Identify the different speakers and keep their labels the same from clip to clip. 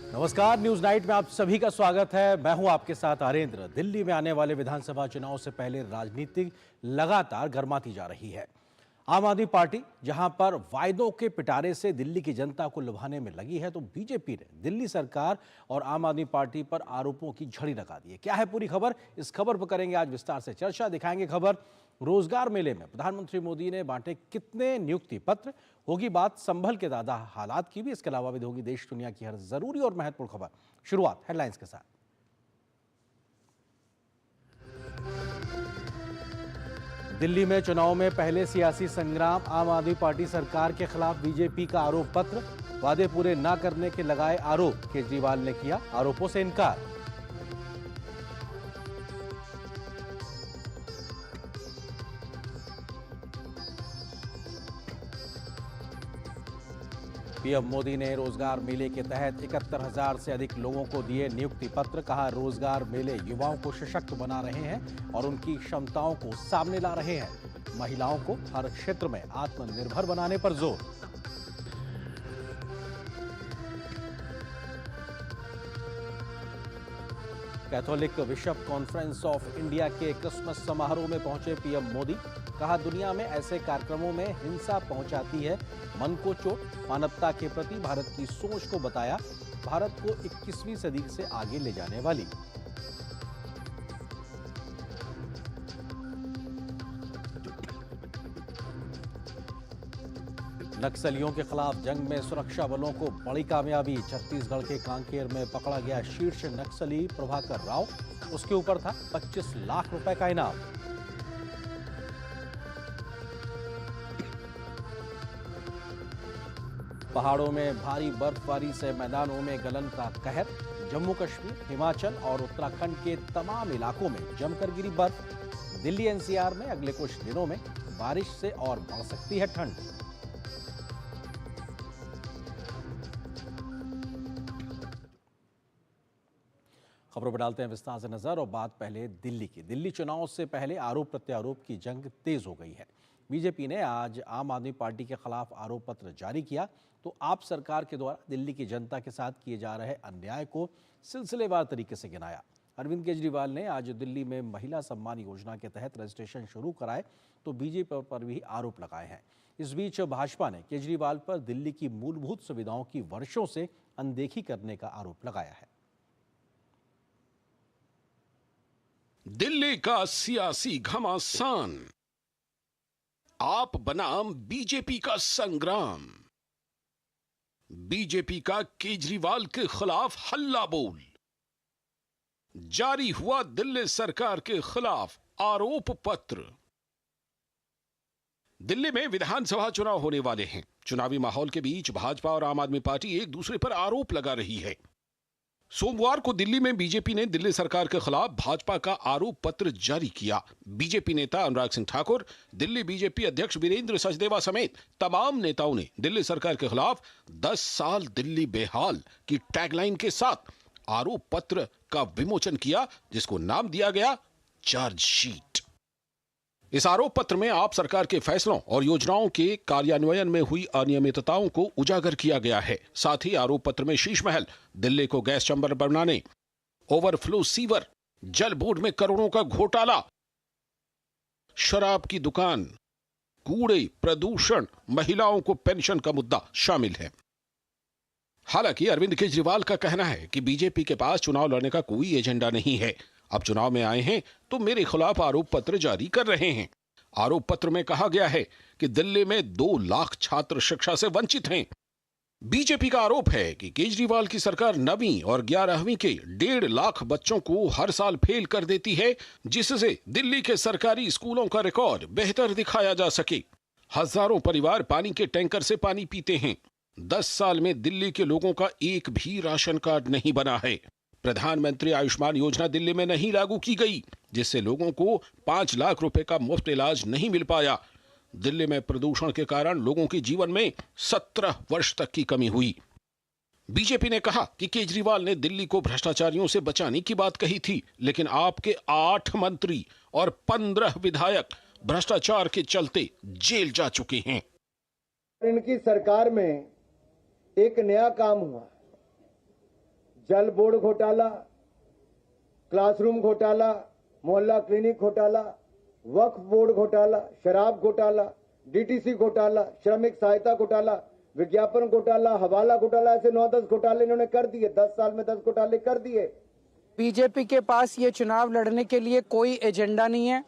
Speaker 1: नमस्कार, news night में आप सभी का स्वागत है। मैं हूं आपके साथ आरेंद्र। दिल्ली में आने वाले विधानसभा चुनाव से पहले राजनीति लगातार गर्माती जा रही है। आम आदमी पार्टी जहां पर वायदों के पिटारे से दिल्ली की जनता को लुभाने में लगी है, तो बीजेपी ने दिल्ली सरकार और आम आदमी पार्टी पर आरोपों की झड़ी लगा दी है। क्या है पूरी खबर, इस खबर पर करेंगे आज विस्तार से चर्चा। दिखाएंगे खबर रोजगार मेले में प्रधानमंत्री मोदी ने बांटे कितने नियुक्ति पत्र, होगी बात संभल के दादा हालात की भी। इसके अलावा भी होगी देश दुनिया की हर जरूरी और महत्वपूर्ण खबर। शुरुआत हेडलाइंस के साथ। दिल्ली में चुनाव में पहले सियासी संग्राम, आम आदमी पार्टी सरकार के खिलाफ बीजेपी का आरोप पत्र, वादे पूरे न करने के लगाए आरोप, केजरीवाल ने किया आरोपों से इनकार। पीएम मोदी ने रोजगार मेले के तहत 71,000 से अधिक लोगों को दिए नियुक्ति पत्र। कहा, रोजगार मेले युवाओं को सशक्त बना रहे हैं और उनकी क्षमताओं को सामने ला रहे हैं। महिलाओं को हर क्षेत्र में आत्मनिर्भर बनाने पर जोर। Catholic bishop conference of India के क्रिसमस समारोह में पहुंचे पीएम मोदी। कहा, दुनिया में ऐसे कार्यक्रमों में हिंसा पहुंचाती है मन को चोट। मानवता के प्रति भारत की सोच को बताया भारत को 21वीं सदी से आगे ले जाने वाली। नक्सलियों के खिलाफ जंग में सुरक्षा बलों को बड़ी कामयाबी। छत्तीसगढ़ के कांकेर में पकड़ा गया शीर्ष नक्सली प्रभाकर राव। उसके ऊपर था 25 लाख रुपए का इनाम। पहाड़ों में भारी बर्फबारी से मैदानों में गलन का कहर। जम्मू कश्मीर, हिमाचल और उत्तराखंड के तमाम इलाकों में जमकर गिरी बर्फ। दिल्ली एनसीआर में अगले कुछ दिनों में बारिश से और बढ़ सकती है ठंड। खबरों पर डालते हैं विस्तार से नजर और बात पहले दिल्ली की। दिल्ली चुनाव से पहले आरोप प्रत्यारोप की जंग तेज हो गई है। बीजेपी ने आज आम आदमी पार्टी के खिलाफ आरोप पत्र जारी किया, तो आप सरकार के द्वारा दिल्ली की जनता के साथ किए जा रहे अन्याय को सिलसिलेवार तरीके से गिनाया। अरविंद केजरीवाल ने आज दिल्ली में महिला सम्मान योजना के तहत रजिस्ट्रेशन शुरू कराए, तो बीजेपी पर भी आरोप लगाए हैं। इस बीच भाजपा ने केजरीवाल पर दिल्ली की मूलभूत सुविधाओं की वर्षों से अनदेखी करने का आरोप लगाया है।
Speaker 2: दिल्ली का सियासी घमासान, आप बनाम बीजेपी का संग्राम। बीजेपी का केजरीवाल के खिलाफ हल्ला बोल। जारी हुआ दिल्ली सरकार के खिलाफ आरोप पत्र। दिल्ली में विधानसभा चुनाव होने वाले हैं। चुनावी माहौल के बीच भाजपा और आम आदमी पार्टी एक दूसरे पर आरोप लगा रही है। सोमवार को दिल्ली में बीजेपी ने दिल्ली सरकार के खिलाफ भाजपा का आरोप पत्र जारी किया। बीजेपी नेता अनुराग सिंह ठाकुर, दिल्ली बीजेपी अध्यक्ष वीरेंद्र सचदेवा समेत तमाम नेताओं ने दिल्ली सरकार के खिलाफ 10 साल दिल्ली बेहाल की टैगलाइन के साथ आरोप पत्र का विमोचन किया, जिसको नाम दिया गया चार्जशीट। इस आरोप पत्र में आप सरकार के फैसलों और योजनाओं के कार्यान्वयन में हुई अनियमितताओं को उजागर किया गया है। साथ ही आरोप पत्र में शीश महल, दिल्ली को गैस चैम्बर बनाने, ओवरफ्लो सीवर, जल बोर्ड में करोड़ों का घोटाला, शराब की दुकान, कूड़े, प्रदूषण, महिलाओं को पेंशन का मुद्दा शामिल है। हालांकि अरविंद केजरीवाल का कहना है कि बीजेपी के पास चुनाव लड़ने का कोई एजेंडा नहीं है। अब चुनाव में आए हैं तो मेरे खिलाफ आरोप पत्र जारी कर रहे हैं। आरोप पत्र में कहा गया है कि दिल्ली में 2 लाख छात्र शिक्षा से वंचित हैं। बीजेपी का आरोप है कि केजरीवाल की सरकार 9वीं और 11वीं के 1.5 लाख बच्चों को हर साल फेल कर देती है, जिससे दिल्ली के सरकारी स्कूलों का रिकॉर्ड बेहतर दिखाया जा सके। हजारों परिवार पानी के टैंकर से पानी पीते हैं। 10 साल में दिल्ली के लोगों का एक भी राशन कार्ड नहीं बना है। प्रधानमंत्री आयुष्मान योजना दिल्ली में नहीं लागू की गई, जिससे लोगों को 5 लाख रुपए का मुफ्त इलाज नहीं मिल पाया। दिल्ली में प्रदूषण के कारण लोगों के जीवन में 17 वर्ष तक की कमी हुई। बीजेपी ने कहा कि केजरीवाल ने दिल्ली को भ्रष्टाचारियों से बचाने की बात कही थी, लेकिन आपके 8 मंत्री और 15 विधायक भ्रष्टाचार के चलते जेल जा चुके हैं।
Speaker 3: इनकी सरकार में एक नया काम हुआ, जल बोर्ड घोटाला, क्लासरूम घोटाला, मोहल्ला क्लिनिक घोटाला, वक्फ बोर्ड घोटाला, शराब घोटाला, डीटीसी घोटाला, श्रमिक सहायता घोटाला, विज्ञापन घोटाला, हवाला घोटाला, ऐसे 9-10 घोटाले इन्होंने कर दिए। 10 साल में 10 घोटाले कर दिए।
Speaker 4: बीजेपी के पास ये चुनाव लड़ने के लिए कोई एजेंडा नहीं है,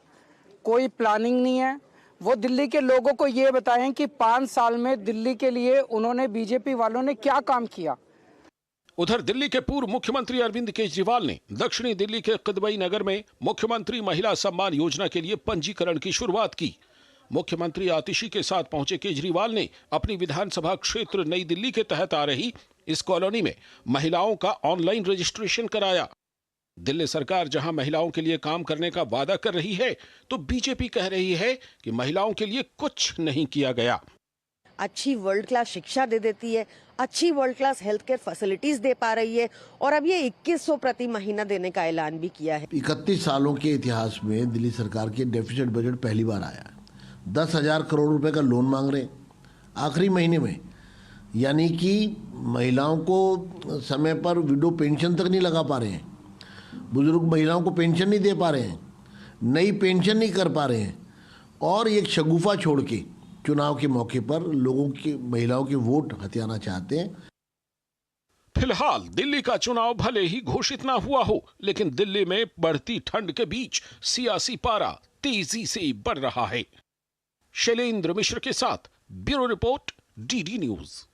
Speaker 4: कोई प्लानिंग नहीं है। वो दिल्ली के लोगों को ये बताएं कि 5 साल में दिल्ली के लिए उन्होंने, बीजेपी वालों ने क्या काम किया।
Speaker 2: उधर दिल्ली के पूर्व मुख्यमंत्री अरविंद केजरीवाल ने दक्षिणी दिल्ली के किदवई नगर में मुख्यमंत्री महिला सम्मान योजना के लिए पंजीकरण की शुरुआत की। मुख्यमंत्री आतिशी के साथ पहुंचे केजरीवाल ने अपनी विधानसभा क्षेत्र नई दिल्ली के तहत आ रही इस कॉलोनी में महिलाओं का ऑनलाइन रजिस्ट्रेशन कराया। दिल्ली सरकार जहां महिलाओं के लिए काम करने का वादा कर रही है, तो बीजेपी कह रही है कि महिलाओं के लिए कुछ नहीं किया गया।
Speaker 5: अच्छी वर्ल्ड क्लास शिक्षा दे देती है, अच्छी world class health care facilities दे पा रही है, और अब ये 2100 प्रति महीना देने का ऐलान भी किया है।
Speaker 6: 31 सालों के इतिहास में दिल्ली सरकार के डेफिसिट बजट पहली बार आया है। 10,000 करोड़ रुपए का लोन मांग रहे आखिरी महीने में, यानी कि महिलाओं को समय पर विडो पेंशन तक नहीं लगा पा रहे हैं, बुजुर्ग महिलाओं को पेंशन नहीं दे पा रहे हैं, नई पेंशन नहीं कर पा रहे हैं, और एक शगुफा छोड़ के चुनाव के मौके पर लोगों की, महिलाओं के वोट हथियाना चाहते हैं।
Speaker 2: फिलहाल दिल्ली का चुनाव भले ही घोषित ना हुआ हो, लेकिन दिल्ली में बढ़ती ठंड के बीच सियासी पारा तेजी से बढ़ रहा है। शैलेंद्र मिश्र के साथ ब्यूरो रिपोर्ट, डीडी न्यूज।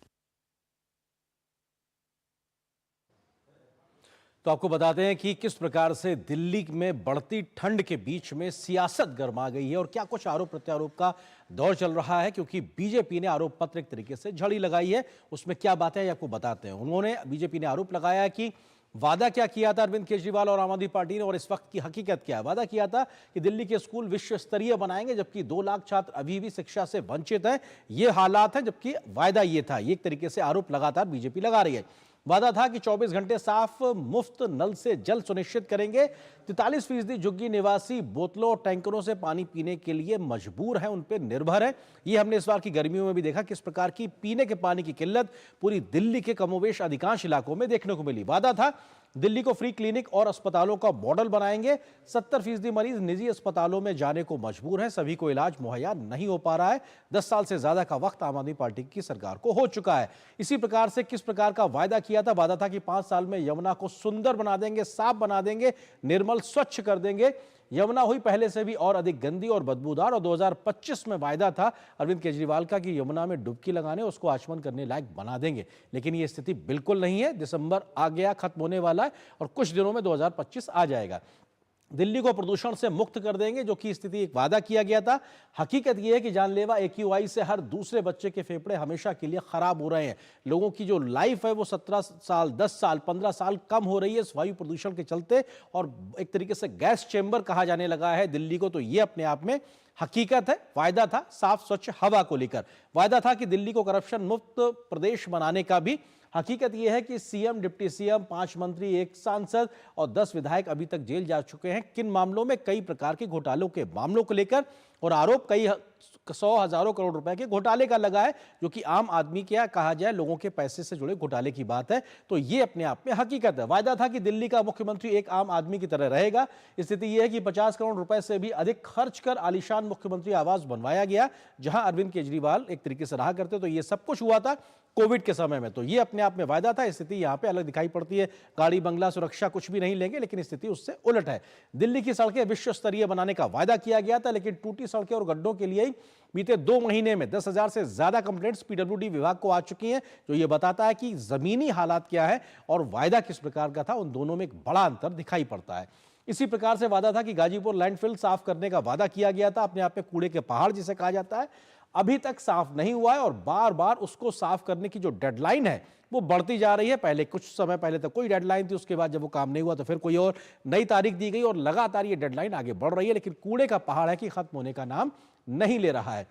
Speaker 1: तो आपको बताते हैं कि किस प्रकार से दिल्ली में बढ़ती ठंड के बीच में सियासत गरमा गई है और क्या कुछ आरोप प्रत्यारोप का दौर चल रहा है, क्योंकि बीजेपी ने आरोप पत्र एक तरीके से झड़ी लगाई है। उसमें क्या बात है आपको बताते हैं। उन्होंने, बीजेपी ने आरोप लगाया कि वादा क्या किया था अरविंद केजरीवाल और आम आदमी पार्टी ने, और इस वक्त की हकीकत क्या है। वादा किया था कि दिल्ली के स्कूल विश्व स्तरीय बनाएंगे, जबकि 2 लाख छात्र अभी भी शिक्षा से वंचित हैं। ये हालात हैं, जबकि वायदा ये था। ये एक तरीके से आरोप लगातार बीजेपी लगा रही है। वादा था कि 24 घंटे साफ मुफ्त नल से जल सुनिश्चित करेंगे। 43% झुग्गी निवासी बोतलों और टैंकरों से पानी पीने के लिए मजबूर हैं, उन पर निर्भर है। ये हमने इस बार की गर्मियों में भी देखा किस प्रकार की पीने के पानी की किल्लत पूरी दिल्ली के कमोवेश अधिकांश इलाकों में देखने को मिली। वादा था दिल्ली को फ्री क्लिनिक और अस्पतालों का मॉडल बनाएंगे। 70% मरीज निजी अस्पतालों में जाने को मजबूर हैं, सभी को इलाज मुहैया नहीं हो पा रहा है। 10 साल से ज्यादा का वक्त आम आदमी पार्टी की सरकार को हो चुका है। इसी प्रकार से किस प्रकार का वायदा किया था। वादा था कि 5 साल में यमुना को सुंदर बना देंगे, साफ बना देंगे, निर्मल स्वच्छ कर देंगे। यमुना हुई पहले से भी और अधिक गंदी और बदबूदार। और 2025 में वायदा था अरविंद केजरीवाल का कि यमुना में डुबकी लगाने, उसको आचमन करने लायक बना देंगे। लेकिन ये स्थिति बिल्कुल नहीं है। दिसंबर आ गया, खत्म होने वाला है, और कुछ दिनों में 2025 आ जाएगा। दिल्ली को प्रदूषण से मुक्त कर देंगे, जो कि स्थिति एक वादा किया गया था। हकीकत यह है कि जानलेवा AQI से हर दूसरे बच्चे के फेफड़े हमेशा के लिए खराब हो रहे हैं। लोगों की जो लाइफ है वो 17 साल, 10 साल, 15 साल कम हो रही है इस वायु प्रदूषण के चलते, और एक तरीके से गैस चेंबर कहा जाने लगा है दिल्ली को। तो ये अपने आप में हकीकत है। वायदा था साफ स्वच्छ हवा को लेकर। वायदा था कि दिल्ली को करप्शन मुक्त प्रदेश बनाने का भी। हकीकत यह है कि सीएम, डिप्टी सीएम, 5 मंत्री, 1 सांसद और 10 विधायक अभी तक जेल जा चुके हैं। किन मामलों में? कई प्रकार के घोटालों के मामलों को लेकर, और आरोप कई 100 हजारों करोड़ रुपए के घोटाले का लगा है, जो कि आम आदमी क्या कहा जाए, लोगों के पैसे से जुड़े घोटाले की बात है। तो ये अपने आप में हकीकत है। वायदा था कि दिल्ली का मुख्यमंत्री एक आम आदमी की तरह रहेगा। स्थिति यह है कि 50 करोड़ रुपए से भी अधिक खर्च कर आलीशान मुख्यमंत्री आवास बनवाया गया, जहां अरविंद केजरीवाल एक तरीके से रहा करते। तो ये सब कुछ हुआ था कोविड के समय में। तो ये अपने आप में वायदा था। स्थिति यहां पे अलग दिखाई पड़ती है। गाड़ी बंगला सुरक्षा कुछ भी नहीं लेंगे, लेकिन स्थिति उससे उलट है। दिल्ली की सड़कें विश्व स्तरीय बनाने का वायदा किया गया था, लेकिन टूटी सड़कें और गड्ढों के लिए बीते 2 महीने में 10,000 से ज्यादा कंप्लेंट्स PWD विभाग को आ चुकी हैं, जो ये बताता है कि जमीनी हालात क्या है और वायदा किस प्रकार का था। उन दोनों में एक बड़ा अंतर दिखाई पड़ता है। इसी प्रकार से वादा था कि गाजीपुर लैंडफिल साफ करने का वादा किया गया था, अपने आप में कूड़े के पहाड़ जिसे कहा जाता है। अभी तक साफ नहीं हुआ है, और बार बार उसको साफ करने की जो डेडलाइन है वो बढ़ती जा रही है। पहले कुछ समय पहले तक कोई डेडलाइन थी, उसके बाद जब वो काम नहीं हुआ तो फिर कोई और नई तारीख दी गई, और लगातार ये डेडलाइन आगे बढ़ रही है। लेकिन कूड़े का पहाड़ है कि खत्म होने का नाम नहीं ले रहा है।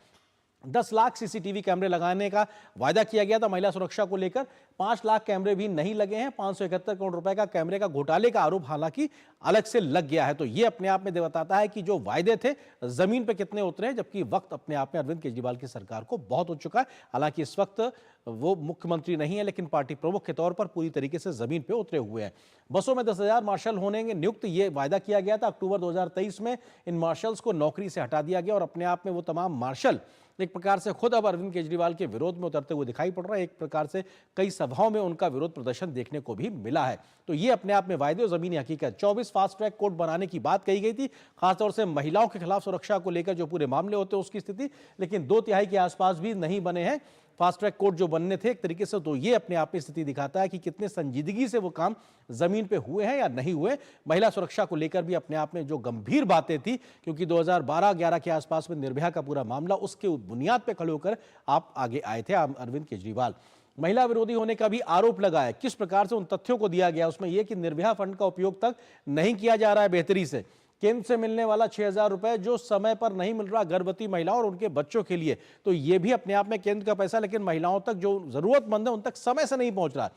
Speaker 1: 10 लाख सीसीटीवी कैमरे लगाने का वायदा किया गया था महिला सुरक्षा को लेकर। 5 लाख कैमरे भी नहीं लगे हैं। 571 करोड़ रुपए का कैमरे का घोटाले का आरोप हालांकि अलग से लग गया है। तो ये अपने आप में बताता है कि जो वायदे थे जमीन पे कितने उतरे हैं, जबकि वक्त अपने आप में अरविंद केजरीवाल की सरकार को बहुत हो चुका है। हालांकि इस वक्त वो मुख्यमंत्री नहीं है, लेकिन पार्टी प्रमुख के तौर पर पूरी तरीके से जमीन पे उतरे हुए हैं। बसों में 10,000 मार्शल होने नियुक्त, ये वायदा किया गया था। अक्टूबर 2023 में इन मार्शल्स को नौकरी से हटा दिया गया और अपने आप में वो तमाम मार्शल एक प्रकार से खुद अब अरविंद केजरीवाल के विरोध में उतरते हुए दिखाई पड़ रहा है। एक प्रकार से कई सभाओं में उनका विरोध प्रदर्शन देखने को भी मिला है। तो ये अपने आप में वायदे और जमीनी हकीकत। 24 फास्ट ट्रैक कोर्ट बनाने की बात कही गई थी, खासतौर से महिलाओं के खिलाफ सुरक्षा को लेकर जो पूरे मामले होते हैं उसकी स्थिति, लेकिन 2/3 के आसपास भी नहीं बने हैं फास्ट ट्रैक कोर्ट जो बनने थे एक तरीके से। तो ये अपने आप में स्थिति दिखाता है कि कितने संजीदगी से वो काम जमीन पे हुए हैं या नहीं हुए। महिला सुरक्षा को लेकर भी अपने आप में जो गंभीर बातें थी, क्योंकि 2012-11 के आसपास में निर्भया का पूरा मामला, उसके बुनियाद पे खड़े होकर आप आगे आए थे अरविंद केजरीवाल। महिला विरोधी होने का भी आरोप लगा है। किस प्रकार से उन तथ्यों को दिया गया, उसमें यह कि निर्भया फंड का उपयोग तक नहीं किया जा रहा है बेहतरी से। केंद्र से मिलने वाला 6,000 रुपए जो समय पर नहीं मिल रहा गर्भवती महिलाओं और उनके बच्चों के लिए, तो ये भी अपने आप में केंद्र का पैसा, लेकिन महिलाओं तक जो जरूरतमंद है उन तक समय से नहीं पहुंच रहा।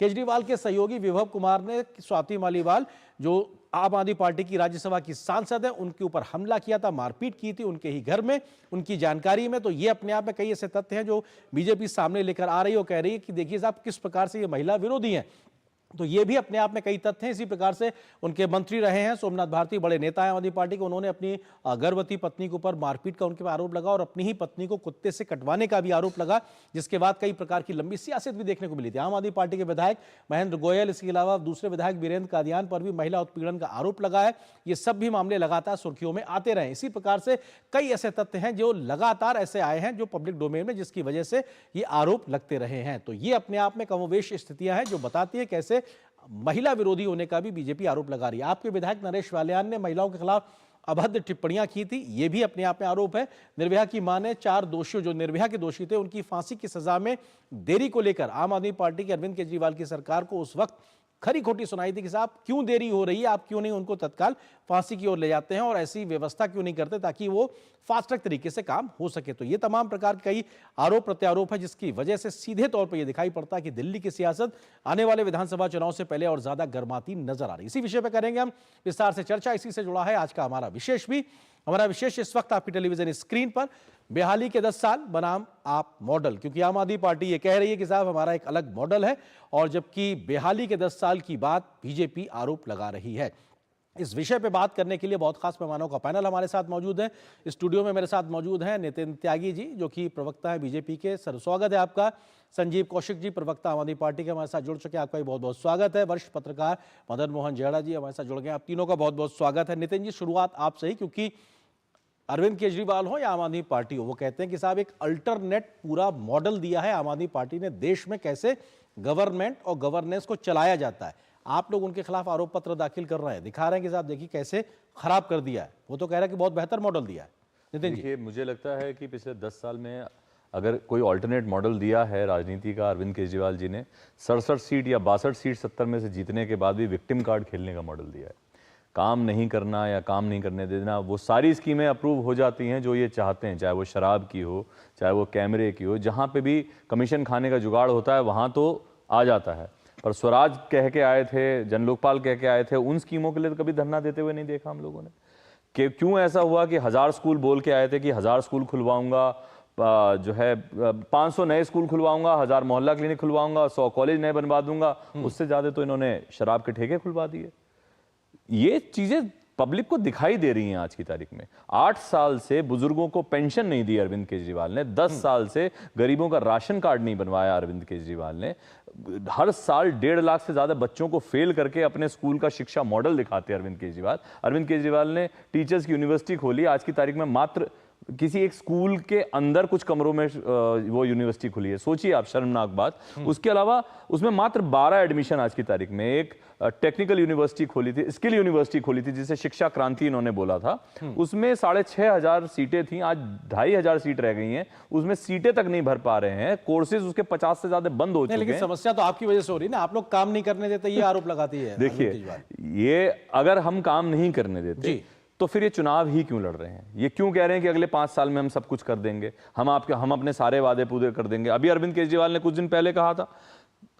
Speaker 1: केजरीवाल के सहयोगी विभव कुमार ने स्वाति मालीवाल, जो आम आदमी पार्टी की राज्यसभा की सांसद है, उनके ऊपर हमला किया था, मारपीट की थी उनके ही घर में, उनकी जानकारी में। तो ये अपने आप में कई ऐसे तथ्य हैं जो बीजेपी सामने लेकर आ रही है और कह रही है कि देखिए साहब किस प्रकार से ये महिला विरोधी हैं। तो ये भी अपने आप में कई तथ्य हैं। इसी प्रकार से उनके मंत्री रहे हैं सोमनाथ भारती, बड़े नेता हैं आम आदमी पार्टी के, उन्होंने अपनी गर्भवती पत्नी के ऊपर मारपीट का उनके पर आरोप लगा और अपनी ही पत्नी को कुत्ते से कटवाने का भी आरोप लगा, जिसके बाद कई प्रकार की लंबी सियासत भी देखने को मिली थी। आम आदमी पार्टी के विधायक महेंद्र गोयल, इसके अलावा दूसरे विधायक वीरेंद्र कादियान पर भी महिला उत्पीड़न का आरोप लगा है। ये सब भी मामले लगातार सुर्खियों में आते रहे। इसी प्रकार से कई ऐसे तथ्य हैं जो लगातार ऐसे आए हैं जो पब्लिक डोमेन में, जिसकी वजह से ये आरोप लगते रहे हैं। तो ये अपने आप में कमोवेश स्थितियां हैं जो बताती है कैसे महिला विरोधी होने का भी बीजेपी आरोप लगा रही है। आपके विधायक नरेश वालियान ने महिलाओं के खिलाफ अभद्र टिप्पणियां की थी, ये भी अपने आप में आरोप है। निर्भया की मां ने 4 दोषियों, जो निर्भया के दोषी थे, उनकी फांसी की सजा में देरी को लेकर आम आदमी पार्टी के अरविंद केजरीवाल की सरकार को उस वक्त खरी खोटी सुनाई थी कि साहब क्यों देरी हो रही है, आप क्यों नहीं उनको तत्काल फांसी की ओर ले जाते हैं और ऐसी व्यवस्था क्यों नहीं करते ताकि वो फास्ट ट्रैक तरीके से काम हो सके। तो ये तमाम प्रकार के कई आरोप प्रत्यारोप है, जिसकी वजह से सीधे तौर पर यह दिखाई पड़ता है कि दिल्ली की सियासत आने वाले विधानसभा चुनाव से पहले और ज्यादा गर्माती नजर आ रही है। इसी विषय पर करेंगे हम विस्तार से चर्चा। इसी से जुड़ा है आज का हमारा विशेष भी। हमारा विशेष इस वक्त आपकी टेलीविजन स्क्रीन पर बेहाली के 10 साल बनाम आप मॉडल, क्योंकि आम आदमी पार्टी ये कह रही है कि साहब हमारा एक अलग मॉडल है, और जबकि बेहाली के 10 साल की बात बीजेपी आरोप लगा रही है। इस विषय पे बात करने के लिए बहुत खास मेहमानों का पैनल हमारे साथ मौजूद है। स्टूडियो में मेरे साथ मौजूद हैं नितिन त्यागी जी, जो कि प्रवक्ता है बीजेपी के। सर स्वागत है आपका। संजीव कौशिक जी, प्रवक्ता आम आदमी पार्टी के, हमारे साथ जुड़ चुके हैं, आपका भी बहुत बहुत स्वागत है। वरिष्ठ पत्रकार मदन मोहन जेड़ा जी हमारे साथ जुड़ गए, आप तीनों का बहुत बहुत स्वागत है। नितिन जी, शुरुआत आपसे ही, क्योंकि अरविंद केजरीवाल हो या आम आदमी पार्टी हो, वो कहते हैं कि साहब एक अल्टरनेट पूरा मॉडल दिया है आम आदमी पार्टी ने देश में कैसे गवर्नमेंट और गवर्नेंस को चलाया जाता है। आप लोग उनके खिलाफ आरोप पत्र दाखिल कर रहे हैं, दिखा रहे हैं कि साहब देखिए कैसे खराब कर दिया है। वो तो कह रहा है कि बहुत बेहतर मॉडल दिया है। नितिन जी,
Speaker 7: मुझे लगता है कि पिछले 10 साल में अगर कोई ऑल्टरनेट मॉडल दिया है राजनीति का अरविंद केजरीवाल जी ने, 67 सीट या 62 सीट 70 में से जीतने के बाद भी विक्टिम कार्ड खेलने का मॉडल दिया है। काम नहीं करना या काम नहीं करने देना, वो सारी स्कीमें अप्रूव हो जाती हैं जो ये चाहते हैं, चाहे वो शराब की हो, चाहे वो कैमरे की हो, जहाँ पे भी कमीशन खाने का जुगाड़ होता है वहाँ तो आ जाता है। पर स्वराज कह के आए थे, जन लोकपाल कह के आए थे, उन स्कीमों के लिए तो कभी धरना देते हुए नहीं देखा हम लोगों ने। कि क्यों ऐसा हुआ कि 1000 स्कूल बोल के आए थे कि 1000 स्कूल खुलवाऊंगा, जो है 500 नए स्कूल खुलवाऊंगा, 1000 मोहल्ला क्लिनिक खुलवाऊंगा, 100 कॉलेज नए बनवा दूंगा, उससे ज्यादा तो इन्होंने शराब के ठेके खुलवा दिए। ये चीजें पब्लिक को दिखाई दे रही हैं आज की तारीख में। 8 साल से बुजुर्गों को पेंशन नहीं दी अरविंद केजरीवाल ने, 10 साल से गरीबों का राशन कार्ड नहीं बनवाया अरविंद केजरीवाल ने, हर साल 1.5 लाख से ज्यादा बच्चों को फेल करके अपने स्कूल का शिक्षा मॉडल दिखाते हैं अरविंद केजरीवाल। अरविंद केजरीवाल ने टीचर्स की यूनिवर्सिटी खोली, आज की तारीख में मात्र किसी एक स्कूल के अंदर कुछ कमरों में वो यूनिवर्सिटी खुली है, सोचिए आप, शर्मनाक बात। उसके अलावा उसमें मात्र 12 एडमिशन आज की तारीख में। एक टेक्निकल यूनिवर्सिटी खोली थी, स्किल यूनिवर्सिटी खोली थी जिसे शिक्षा क्रांति इन्होंने बोला था, उसमें 6,500 सीटें थी, आज 2,500 सीट रह गई हैं, उसमें सीटें तक नहीं भर पा रहे हैं, कोर्सेज उसके 50 से ज्यादा बंद हो चुके हैं।
Speaker 1: लेकिन समस्या तो आपकी वजह से हो रही है ना, आप लोग काम नहीं करने देते, ये आरोप लगाती है।
Speaker 7: देखिए, ये अगर हम काम नहीं करने देते तो फिर ये चुनाव ही क्यों लड़ रहे हैं? ये क्यों कह रहे हैं कि अगले 5 साल में हम सब कुछ कर देंगे, हम अपने सारे वादे पूरे कर देंगे? अभी अरविंद केजरीवाल ने कुछ दिन पहले कहा था,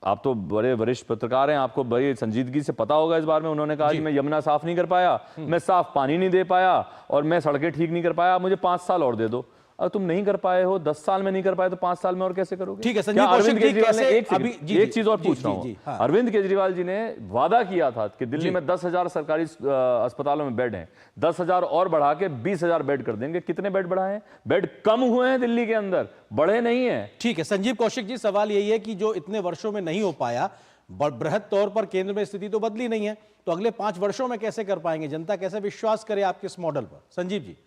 Speaker 7: आप तो बड़े वरिष्ठ पत्रकार हैं, आपको बड़ी संजीदगी से पता होगा इस बारे में, उन्होंने कहा कि मैं यमुना साफ नहीं कर पाया, मैं साफ पानी नहीं दे पाया और मैं सड़कें ठीक नहीं कर पाया, मुझे 5 साल और दे दो। अगर तुम नहीं कर पाए हो, 10 साल में नहीं कर पाए तो 5 साल में और कैसे करोगे?
Speaker 1: ठीक है,
Speaker 7: क्या अरविंद केजरीवाल ने एक चीज और
Speaker 1: जी,
Speaker 7: पूछ रहा हूं, अरविंद केजरीवाल जी ने वादा किया था कि दिल्ली में 10,000 सरकारी अस्पतालों में बेड हैं, 10,000 और बढ़ा के 20,000 बेड कर देंगे। कितने बेड बढ़ाए हैं? बेड कम हुए हैं दिल्ली के अंदर, बढ़े नहीं है।
Speaker 1: ठीक है संजीव कौशिक जी, सवाल यही है कि जो इतने वर्षों में नहीं हो पाया, बृहद तौर पर केंद्र में स्थिति तो बदली नहीं है, तो अगले 5 वर्षों में कैसे कर पाएंगे? जनता कैसे विश्वास करे आपके इस मॉडल पर? संजीव जी।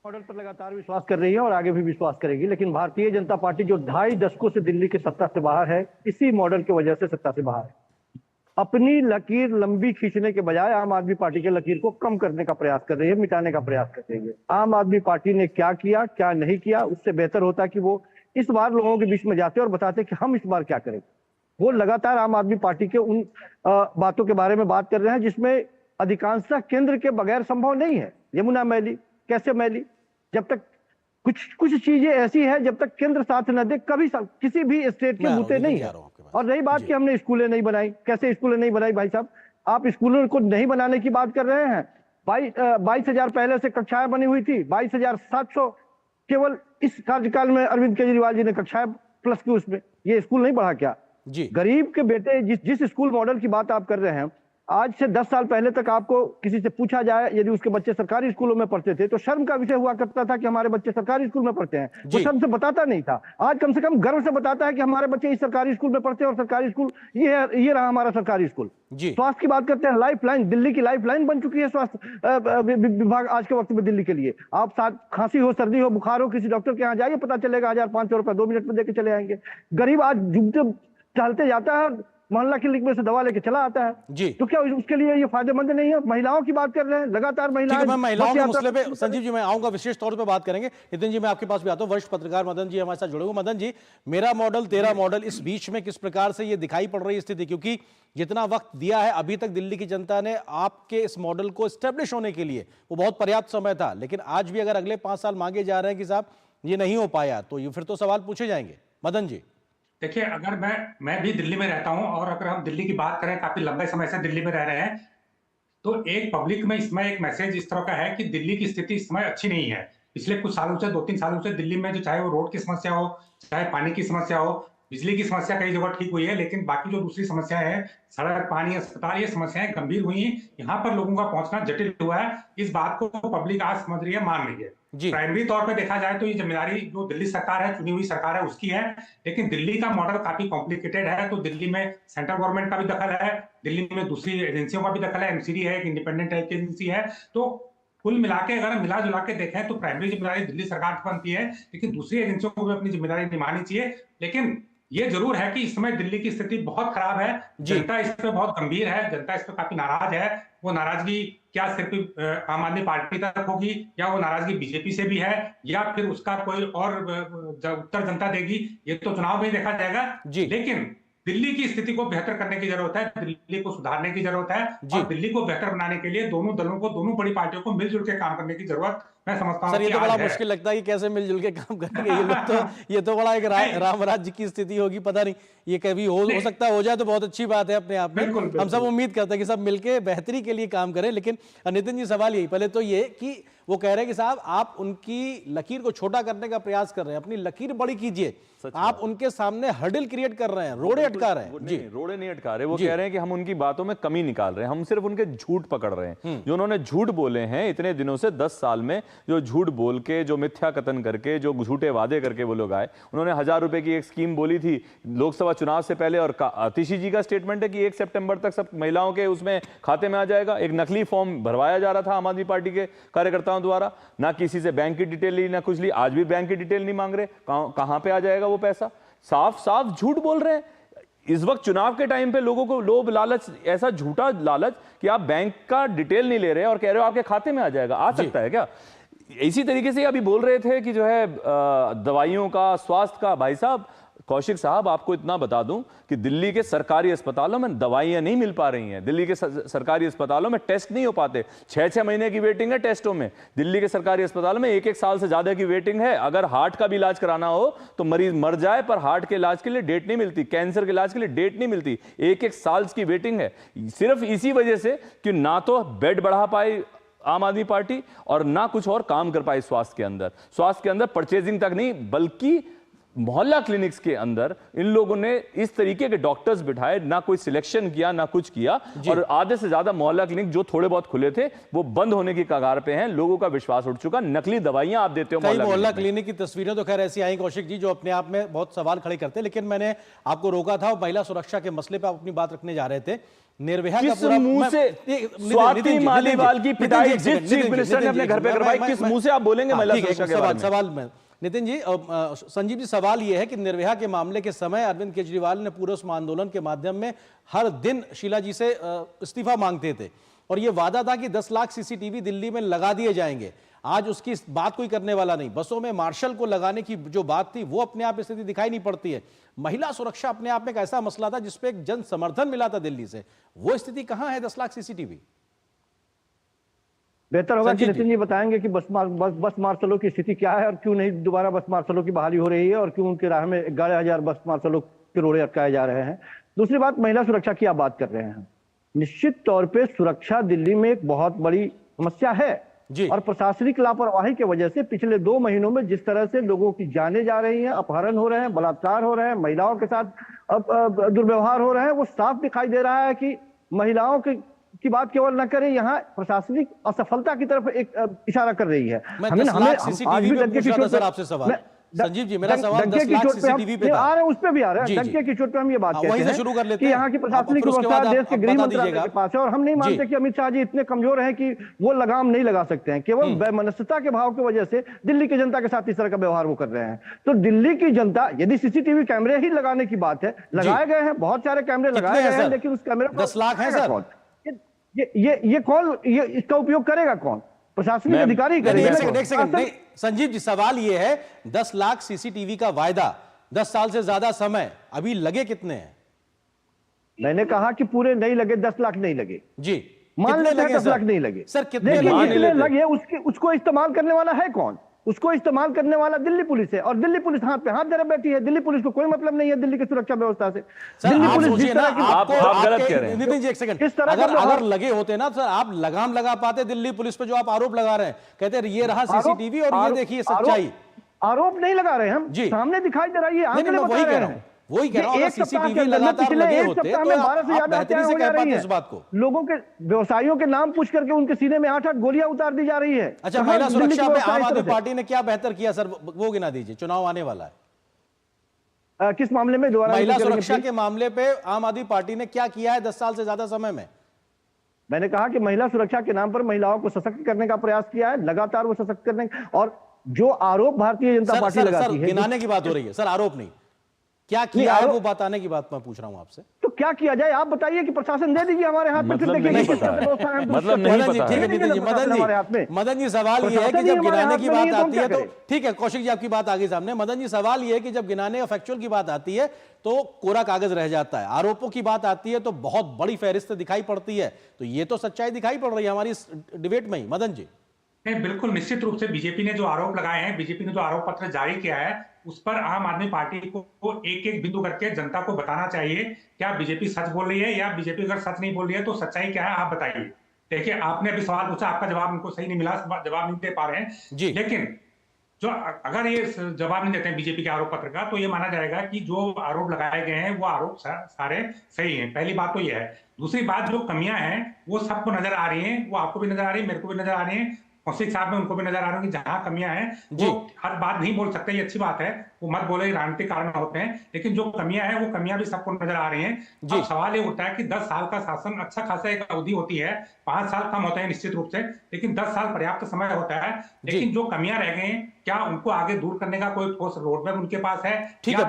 Speaker 8: मॉडल पर लगातार विश्वास कर रही है और आगे भी विश्वास करेगी, लेकिन भारतीय जनता पार्टी जो 2.5 दशकों से दिल्ली की सत्ता से बाहर है, इसी मॉडल की वजह से सत्ता से बाहर है। अपनी लकीर लंबी खींचने के बजाय आम आदमी पार्टी के लकीर को कम करने का प्रयास कर रही है, मिटाने का प्रयास कर रही है। आम आदमी पार्टी ने क्या किया, क्या नहीं किया, उससे बेहतर होता कि वो इस बार लोगों के बीच में जाते और बताते कि हम इस बार क्या करें। वो लगातार आम आदमी पार्टी के उन बातों के बारे में बात कर रहे हैं जिसमें अधिकांशतः केंद्र के बगैर संभव नहीं है। यमुना मैली कैसे मैली? जब तक कुछ चीजें ऐसी हैं जब तक केंद्र साथ न दे, कभी किसी भी स्टेट के बूते नहीं है। और रही बात कि हमने स्कूलें नहीं बनाई, कैसे स्कूलें नहीं बनाई भाई साहब? आप स्कूलों को नहीं बनाने की बात कर रहे हैं। 22,000 पहले से कक्षाएं बनी हुई थी, 22,700 केवल इस कार्यकाल में अरविंद केजरीवाल जी ने कक्षाएं प्लस की उसमें। ये स्कूल नहीं बढ़ा क्या?
Speaker 1: जी।
Speaker 8: गरीब के बेटे जिस स्कूल मॉडल की बात आप कर रहे हैं, आज से 10 साल पहले तक आपको किसी से पूछा जाए यदि उसके बच्चे सरकारी स्कूलों में पढ़ते थे तो शर्म का विषय हुआ करता था कि हमारे बच्चे सरकारी स्कूल में पढ़ते हैं। वो शर्म से बताता नहीं था। आज कम से कम गर्व से बताता है कि हमारे बच्चे इस सरकारी स्कूल में पढ़ते हैं और सरकारी स्कूल ये रहा हमारा सरकारी स्कूल। स्वास्थ्य की बात करते हैं, लाइफ लाइन, दिल्ली की लाइफ लाइन बन चुकी है स्वास्थ्य विभाग आज के वक्त में दिल्ली के लिए। आप खांसी हो, सर्दी हो, बुखार हो, किसी डॉक्टर के यहाँ जाइए, पता चलेगा 1,500 रुपए 2 मिनट में देके चले आएंगे। गरीब आज टहलते जाता है, मोहल्ला क्लिनिक में से दवा लेके चला आता है
Speaker 1: जी।
Speaker 8: तो क्या उसके लिए ये फायदेमंद नहीं है? महिलाओं की बात कर रहे हैं, लगातार महिलाएं
Speaker 1: महिलाओं के मसले पे संजीव जी मैं आऊंगा, विशेष तौर पे बात करेंगे। नितिन जी मैं आपके पास भी आता हूं, वरिष्ठ पत्रकार मदन जी हमारे साथ जुड़े हुए। मदन जी, मेरा मॉडल तेरा मॉडल, इस बीच में किस प्रकार से ये दिखाई पड़ रही स्थिति? क्योंकि जितना वक्त दिया है अभी तक दिल्ली की जनता ने आपके इस मॉडल को स्टैब्लिश होने के लिए, वो बहुत पर्याप्त समय था, लेकिन आज भी अगर अगले 5 साल मांगे जा रहे हैं कि साहब ये नहीं हो पाया, तो ये फिर तो सवाल पूछे जाएंगे। मदन जी
Speaker 9: देखिए, अगर मैं भी दिल्ली में रहता हूं और अगर हम दिल्ली की बात करें, काफी लंबे समय से दिल्ली में रह रहे हैं, तो एक पब्लिक में इसमें एक मैसेज इस तरह का है कि दिल्ली की स्थिति इस समय अच्छी नहीं है। पिछले कुछ सालों से 2-3 सालों से दिल्ली में जो चाहे वो रोड की समस्या हो, चाहे पानी की समस्या हो, बिजली की समस्या कई जगह ठीक हुई है, लेकिन बाकी जो दूसरी समस्याएं हैं, सड़क, पानी, अस्पताल, ये समस्याएं गंभीर हुई हैं। यहाँ पर लोगों का पहुंचना जटिल हुआ है। इस बात को पब्लिक आज समझ रही है, मान रही है। प्राइमरी तौर पर देखा जाए तो ये जिम्मेदारी जो दिल्ली सरकार है, चुनी हुई सरकार है, उसकी है, लेकिन दिल्ली का मॉडल काफी कॉम्प्लिकेटेड है। तो दिल्ली में सेंट्रल गवर्नमेंट का भी दखल है, दिल्ली में दूसरी एजेंसियों का भी दखल है, एमसीडी है, एक इंडिपेंडेंट हेल्थ एजेंसी है। तो कुल मिला के अगर मिला जुला के देखें तो प्राइमरी जिम्मेदारी दिल्ली सरकार की बनती है, लेकिन दूसरी एजेंसियों को भी अपनी जिम्मेदारी निभानी चाहिए। लेकिन ये जरूर है कि इस समय दिल्ली की स्थिति बहुत खराब है, जनता इस पे बहुत गंभीर है, जनता इस पे काफी नाराज है। वो नाराजगी क्या सिर्फ आम आदमी पार्टी तक होगी, या वो नाराजगी बीजेपी से भी है, या फिर उसका कोई और उत्तर जनता देगी, ये तो चुनाव में देखा जाएगा। लेकिन दिल्ली की स्थिति को बेहतर करने की जरूरत है, दिल्ली को सुधारने की जरूरत है, और दिल्ली को बेहतर बनाने के लिए दोनों दलों को, दोनों बड़ी पार्टियों को मिलजुल के काम करने की जरूरत मैं समझता हूं।
Speaker 1: सर ये तो बड़ा मुश्किल लगता है कि कैसे मिलजुल के काम करेंगे ये लोग, तो ये तो बड़ा एक राम राज्य की स्थिति होगी, पता नहीं ये कभी हो सकता है, हो जाए तो बहुत अच्छी बात है अपने आप में। हम सब उम्मीद करते हैं कि सब मिलके बेहतरी के लिए काम करें। लेकिन नितिन जी सवाल यही, पहले तो ये कि वो कह रहे हैं कि साहब आप उनकी लकीर को छोटा करने का प्रयास कर रहे हैं, अपनी लकीर बड़ी कीजिए। आप उनके सामने हर्डल क्रिएट कर रहे हैं, रोड़े अटका रहे हैं।
Speaker 7: जी, रोड़े नहीं अटका रहे, वो कह रहे हैं कि हम उनकी बातों में कमी निकाल रहे हैं, हम सिर्फ उनके झूठ पकड़ रहे हैं। जो उन्होंने झूठ बोले हैं इतने दिनों से, 10 साल में जो झूठ बोल के, जो मिथ्या कथन करके, जो झूठे वादे करके वो लोग आए। उन्होंने 1000 रुपए की एक स्कीम बोली थी लोकसभा चुनाव से पहले, और आतिशी जी का स्टेटमेंट है कि 1 सितंबर तक सब महिलाओं के उसमें खाते में आ जाएगा। एक नकली फॉर्म भरवाया जा रहा था आम आदमी पार्टी के कार्यकर्ताओं द्वारा, ना किसी से बैंक की डिटेल ली, ना कुछ ली। आज भी बैंक की डिटेल नहीं मांग रहे, कहां पे आ जाएगा वो पैसा? साफ साफ झूठ बोल रहे हैं। इस वक्त चुनाव के टाइम पे लोगों को लोभ लालच, ऐसा झूठा लालच कि आप बैंक का डिटेल नहीं ले रहे और कह रहे हो आपके खाते में आ जाएगा। आ सकता है क्या? इसी तरीके से अभी बोल रहे थे कि जो है दवाइयों का, स्वास्थ्य का, भाई साहब कौशिक साहब, आपको इतना बता दूं कि दिल्ली के सरकारी अस्पतालों में दवाइयां नहीं मिल पा रही हैं, दिल्ली के सरकारी अस्पतालों में टेस्ट नहीं हो पाते, 6-6 महीने की वेटिंग है टेस्टों में। दिल्ली के सरकारी अस्पतालों में 1-1 साल से ज्यादा की वेटिंग है। अगर हार्ट का भी इलाज कराना हो तो मरीज मर जाए, पर हार्ट के इलाज के लिए डेट नहीं मिलती, कैंसर के इलाज के लिए डेट नहीं मिलती, 1-1 साल की वेटिंग है। सिर्फ इसी वजह से कि ना तो बेड बढ़ा पाई आम आदमी पार्टी और ना कुछ और काम कर पाई स्वास्थ्य के अंदर परचेजिंग तक नहीं, बल्कि मोहल्ला क्लिनिक्स के अंदर इन लोगों ने इस तरीके के डॉक्टर्स बिठाए, ना कोई सिलेक्शन किया ना कुछ किया, और आधे से ज्यादा मोहल्ला क्लिनिक जो थोड़े बहुत खुले थे वो बंद होने की कगार पे हैं। लोगों का विश्वास उठ चुका, नकली दवाइयां आप देते हो
Speaker 1: मोहल्ला क्लिनिक की तस्वीरें तो खैर ऐसी आई कौशिक जी जो अपने आप में बहुत सवाल खड़े करते हैं, लेकिन मैंने आपको रोका था और महिला सुरक्षा के मसले पर आप अपनी बात रखने जा रहे थे। निर्भया का पूरा
Speaker 7: मुंह से स्वाति मालीवाल की पिटाई जिस चीफ मिनिस्टर ने अपने घर पे करवाई, किस मुंह से आप बोलेंगे महिला सुरक्षा के बारे में?
Speaker 1: सवाल में नितिन जी, संजीव जी, सवाल यह है कि निर्भया के मामले के समय अरविंद केजरीवाल ने पूरे उस आंदोलन के माध्यम में हर दिन शीला जी से इस्तीफा मांगते थे और यह वादा था कि 10 लाख सीसीटीवी दिल्ली में लगा दिए जाएंगे। आज उसकी बात कोई करने वाला नहीं। बसों में मार्शल को लगाने की जो बात थी वो अपने आप स्थिति दिखाई नहीं पड़ती है। महिला सुरक्षा अपने आप में एक ऐसा मसला था जिसपे एक जन समर्थन मिला था दिल्ली से, वो स्थिति कहां है 10 लाख सीसीटीवी?
Speaker 8: बेहतर होगा कि नितिन जी बताएंगे कि बस मार्शलों की स्थिति क्या है और क्यों नहीं दोबारा बस मार्शलों की बहाली हो रही है और क्यों उनके राह में 11,000 बस मार्शलों के रोड़े अटकाए जा रहे हैं। दूसरी बात, महिला सुरक्षा की आप बात कर रहे हैं। निश्चित तौर पे सुरक्षा दिल्ली में एक बहुत बड़ी समस्या है और प्रशासनिक लापरवाही की वजह से पिछले 2 महीनों में जिस तरह से लोगों की जानें जा रही हैं, अपहरण हो रहे हैं, बलात्कार हो रहे हैं, महिलाओं के साथ दुर्व्यवहार हो रहे हैं, वो साफ दिखाई दे रहा है कि महिलाओं की बात केवल न करें, यहाँ प्रशासनिक असफलता की तरफ एक इशारा कर रही है।
Speaker 1: हमें आज भी डंके की चोट पे आपसे सवाल संजीव जी, मेरा सवाल 10 लाख सीसीटीवी पे
Speaker 8: आ रहे हैं, उस पे भी आ रहे हैं। डंके की चोट पे हम ये बात कहते हैं
Speaker 1: शुरू कर लेते
Speaker 8: कि यहाँ की प्रशासनिक व्यवस्था देश के गृह मंत्रालय के पास है और हम नहीं मानते कि अमित शाह जी इतने कमजोर हैं कि वो लगाम नहीं लगा सकते हैं। केवल वैमनस्यता के भाव की वजह से दिल्ली की जनता के साथ इस तरह का व्यवहार वो कर रहे हैं। तो दिल्ली की जनता, यदि सीसीटीवी कैमरे ही लगाने की बात है, लगाए गए हैं, बहुत सारे कैमरे लगाए गए हैं, लेकिन उस कैमरे
Speaker 1: 10 लाख है सर,
Speaker 8: ये कौन, ये इसका उपयोग करेगा कौन? प्रशासनिक अधिकारी करेगा।
Speaker 1: एक सेकंड नहीं संजीव जी, सवाल ये है 10 लाख सीसीटीवी का वायदा 10 साल से ज्यादा समय, अभी लगे कितने हैं?
Speaker 8: मैंने कहा कि पूरे नहीं लगे, 10 लाख नहीं लगे
Speaker 1: जी,
Speaker 8: मान लेते हैं 10 लाख नहीं लगे
Speaker 1: सर, कितने
Speaker 8: लगे? उसको इस्तेमाल करने वाला है कौन? उसको इस्तेमाल करने वाला दिल्ली पुलिस है और दिल्ली पुलिस हाथ पे हाथ धरे बैठी है। दिल्ली पुलिस को कोई मतलब नहीं है दिल्ली की सुरक्षा व्यवस्था से। दिल्ली पुलिस जिस तरह की
Speaker 7: आप गलत कह रहे हैं।
Speaker 1: नितिन जी एक सेकंड, अगर लगे होते ना सर, आप लगाम लगा पाते दिल्ली पुलिस पे जो आप आरोप लगा रहे हैं, कहते हैं ये रहा सीसीटीवी और ये देखिए सच्चाई।
Speaker 8: आरोप नहीं लगा रहे हम, सामने दिखाई दे रहा है, आंकड़े बता रहे हैं।
Speaker 1: वही कह रहा हूं, सीसीटीवी लगातार लगे होते तो आप बेहतरी से कह पाते इस बात को।
Speaker 8: लोगों के व्यवसायियों के नाम पूछ करके उनके सीने में 8-8 गोलियां उतार दी जा रही है।
Speaker 1: अच्छा, महिला सुरक्षा में आम आदमी पार्टी ने क्या बेहतर किया सर, वो गिना दीजिए, चुनाव आने वाला है।
Speaker 8: किस मामले में? दोबारा
Speaker 1: महिला सुरक्षा के मामले पे आम आदमी पार्टी ने क्या किया है 10 साल से ज्यादा समय में?
Speaker 8: मैंने कहा कि महिला सुरक्षा के नाम पर महिलाओं को सशक्त करने का प्रयास किया है, लगातार वो सशक्त करने, और जो आरोप भारतीय जनता पार्टी लगाती है,
Speaker 1: गिनाने की बात हो रही है सर, आरोप नहीं, क्या किया है वो बताने की बात मैं पूछ रहा हूं आपसे।
Speaker 8: तो क्या किया जाए आप बताइए कि प्रशासन दे दीजिए हमारे हाथ में,
Speaker 7: मतलब नहीं पता है। मतलब नहीं पता है।
Speaker 1: मदन जी सवाल ये है कि जब गिनाने की बात आती है तो ठीक है, कौशिक जी आपकी बात आगे सामने। मदन जी सवाल ये है कि जब गिनाने और फैक्चुअल की बात आती है तो कोरा कागज रह जाता है, आरोपों की बात आती है तो बहुत बड़ी फहरिस्त दिखाई पड़ती है। तो ये तो सच्चाई दिखाई पड़ रही है हमारी इस डिबेट में ही। मदन जी
Speaker 9: नहीं, बिल्कुल निश्चित रूप से बीजेपी ने जो आरोप लगाए हैं, बीजेपी ने जो आरोप पत्र जारी किया है, उस पर आम आदमी पार्टी को एक एक बिंदु करके जनता को बताना चाहिए क्या बीजेपी सच बोल रही है, या बीजेपी अगर सच नहीं बोल रही है तो सच्चाई क्या है आप बताइए। देखिए, आपने अभी सवाल पूछा, आपका जवाब उनको सही नहीं मिला, जवाब नहीं दे पा रहे हैं। लेकिन जो अगर ये जवाब नहीं देते हैं बीजेपी के आरोप पत्र का, तो ये माना जाएगा कि जो आरोप लगाए गए हैं वो आरोप सारे सही हैं। पहली बात तो ये है। दूसरी बात, जो कमियां हैं वो सबको नजर आ रही हैं, वो आपको भी नजर आ रही है, मेरे को भी नजर आ रही है, कौशिक साहब में उनको भी नजर आ रहा है कि जहां कमियां हैं वो हर बात नहीं बोल सकते, ये अच्छी बात है, वो मत बोले, राजनीतिक कारण होते हैं, लेकिन जो कमियां हैं वो कमियां भी सबको नजर आ रही हैं। अब सवाल ये उठता है कि 10 साल का शासन अच्छा खासा एक अवधि होती है, 5 साल कम होते हैं निश्चित रूप से, लेकिन 10 साल पर्याप्त समय होता है। लेकिन जो कमियां रह गई हैं, क्या उनको आगे दूर करने का कोई ठोस रोडमैप उनके पास है?
Speaker 1: ठीक है,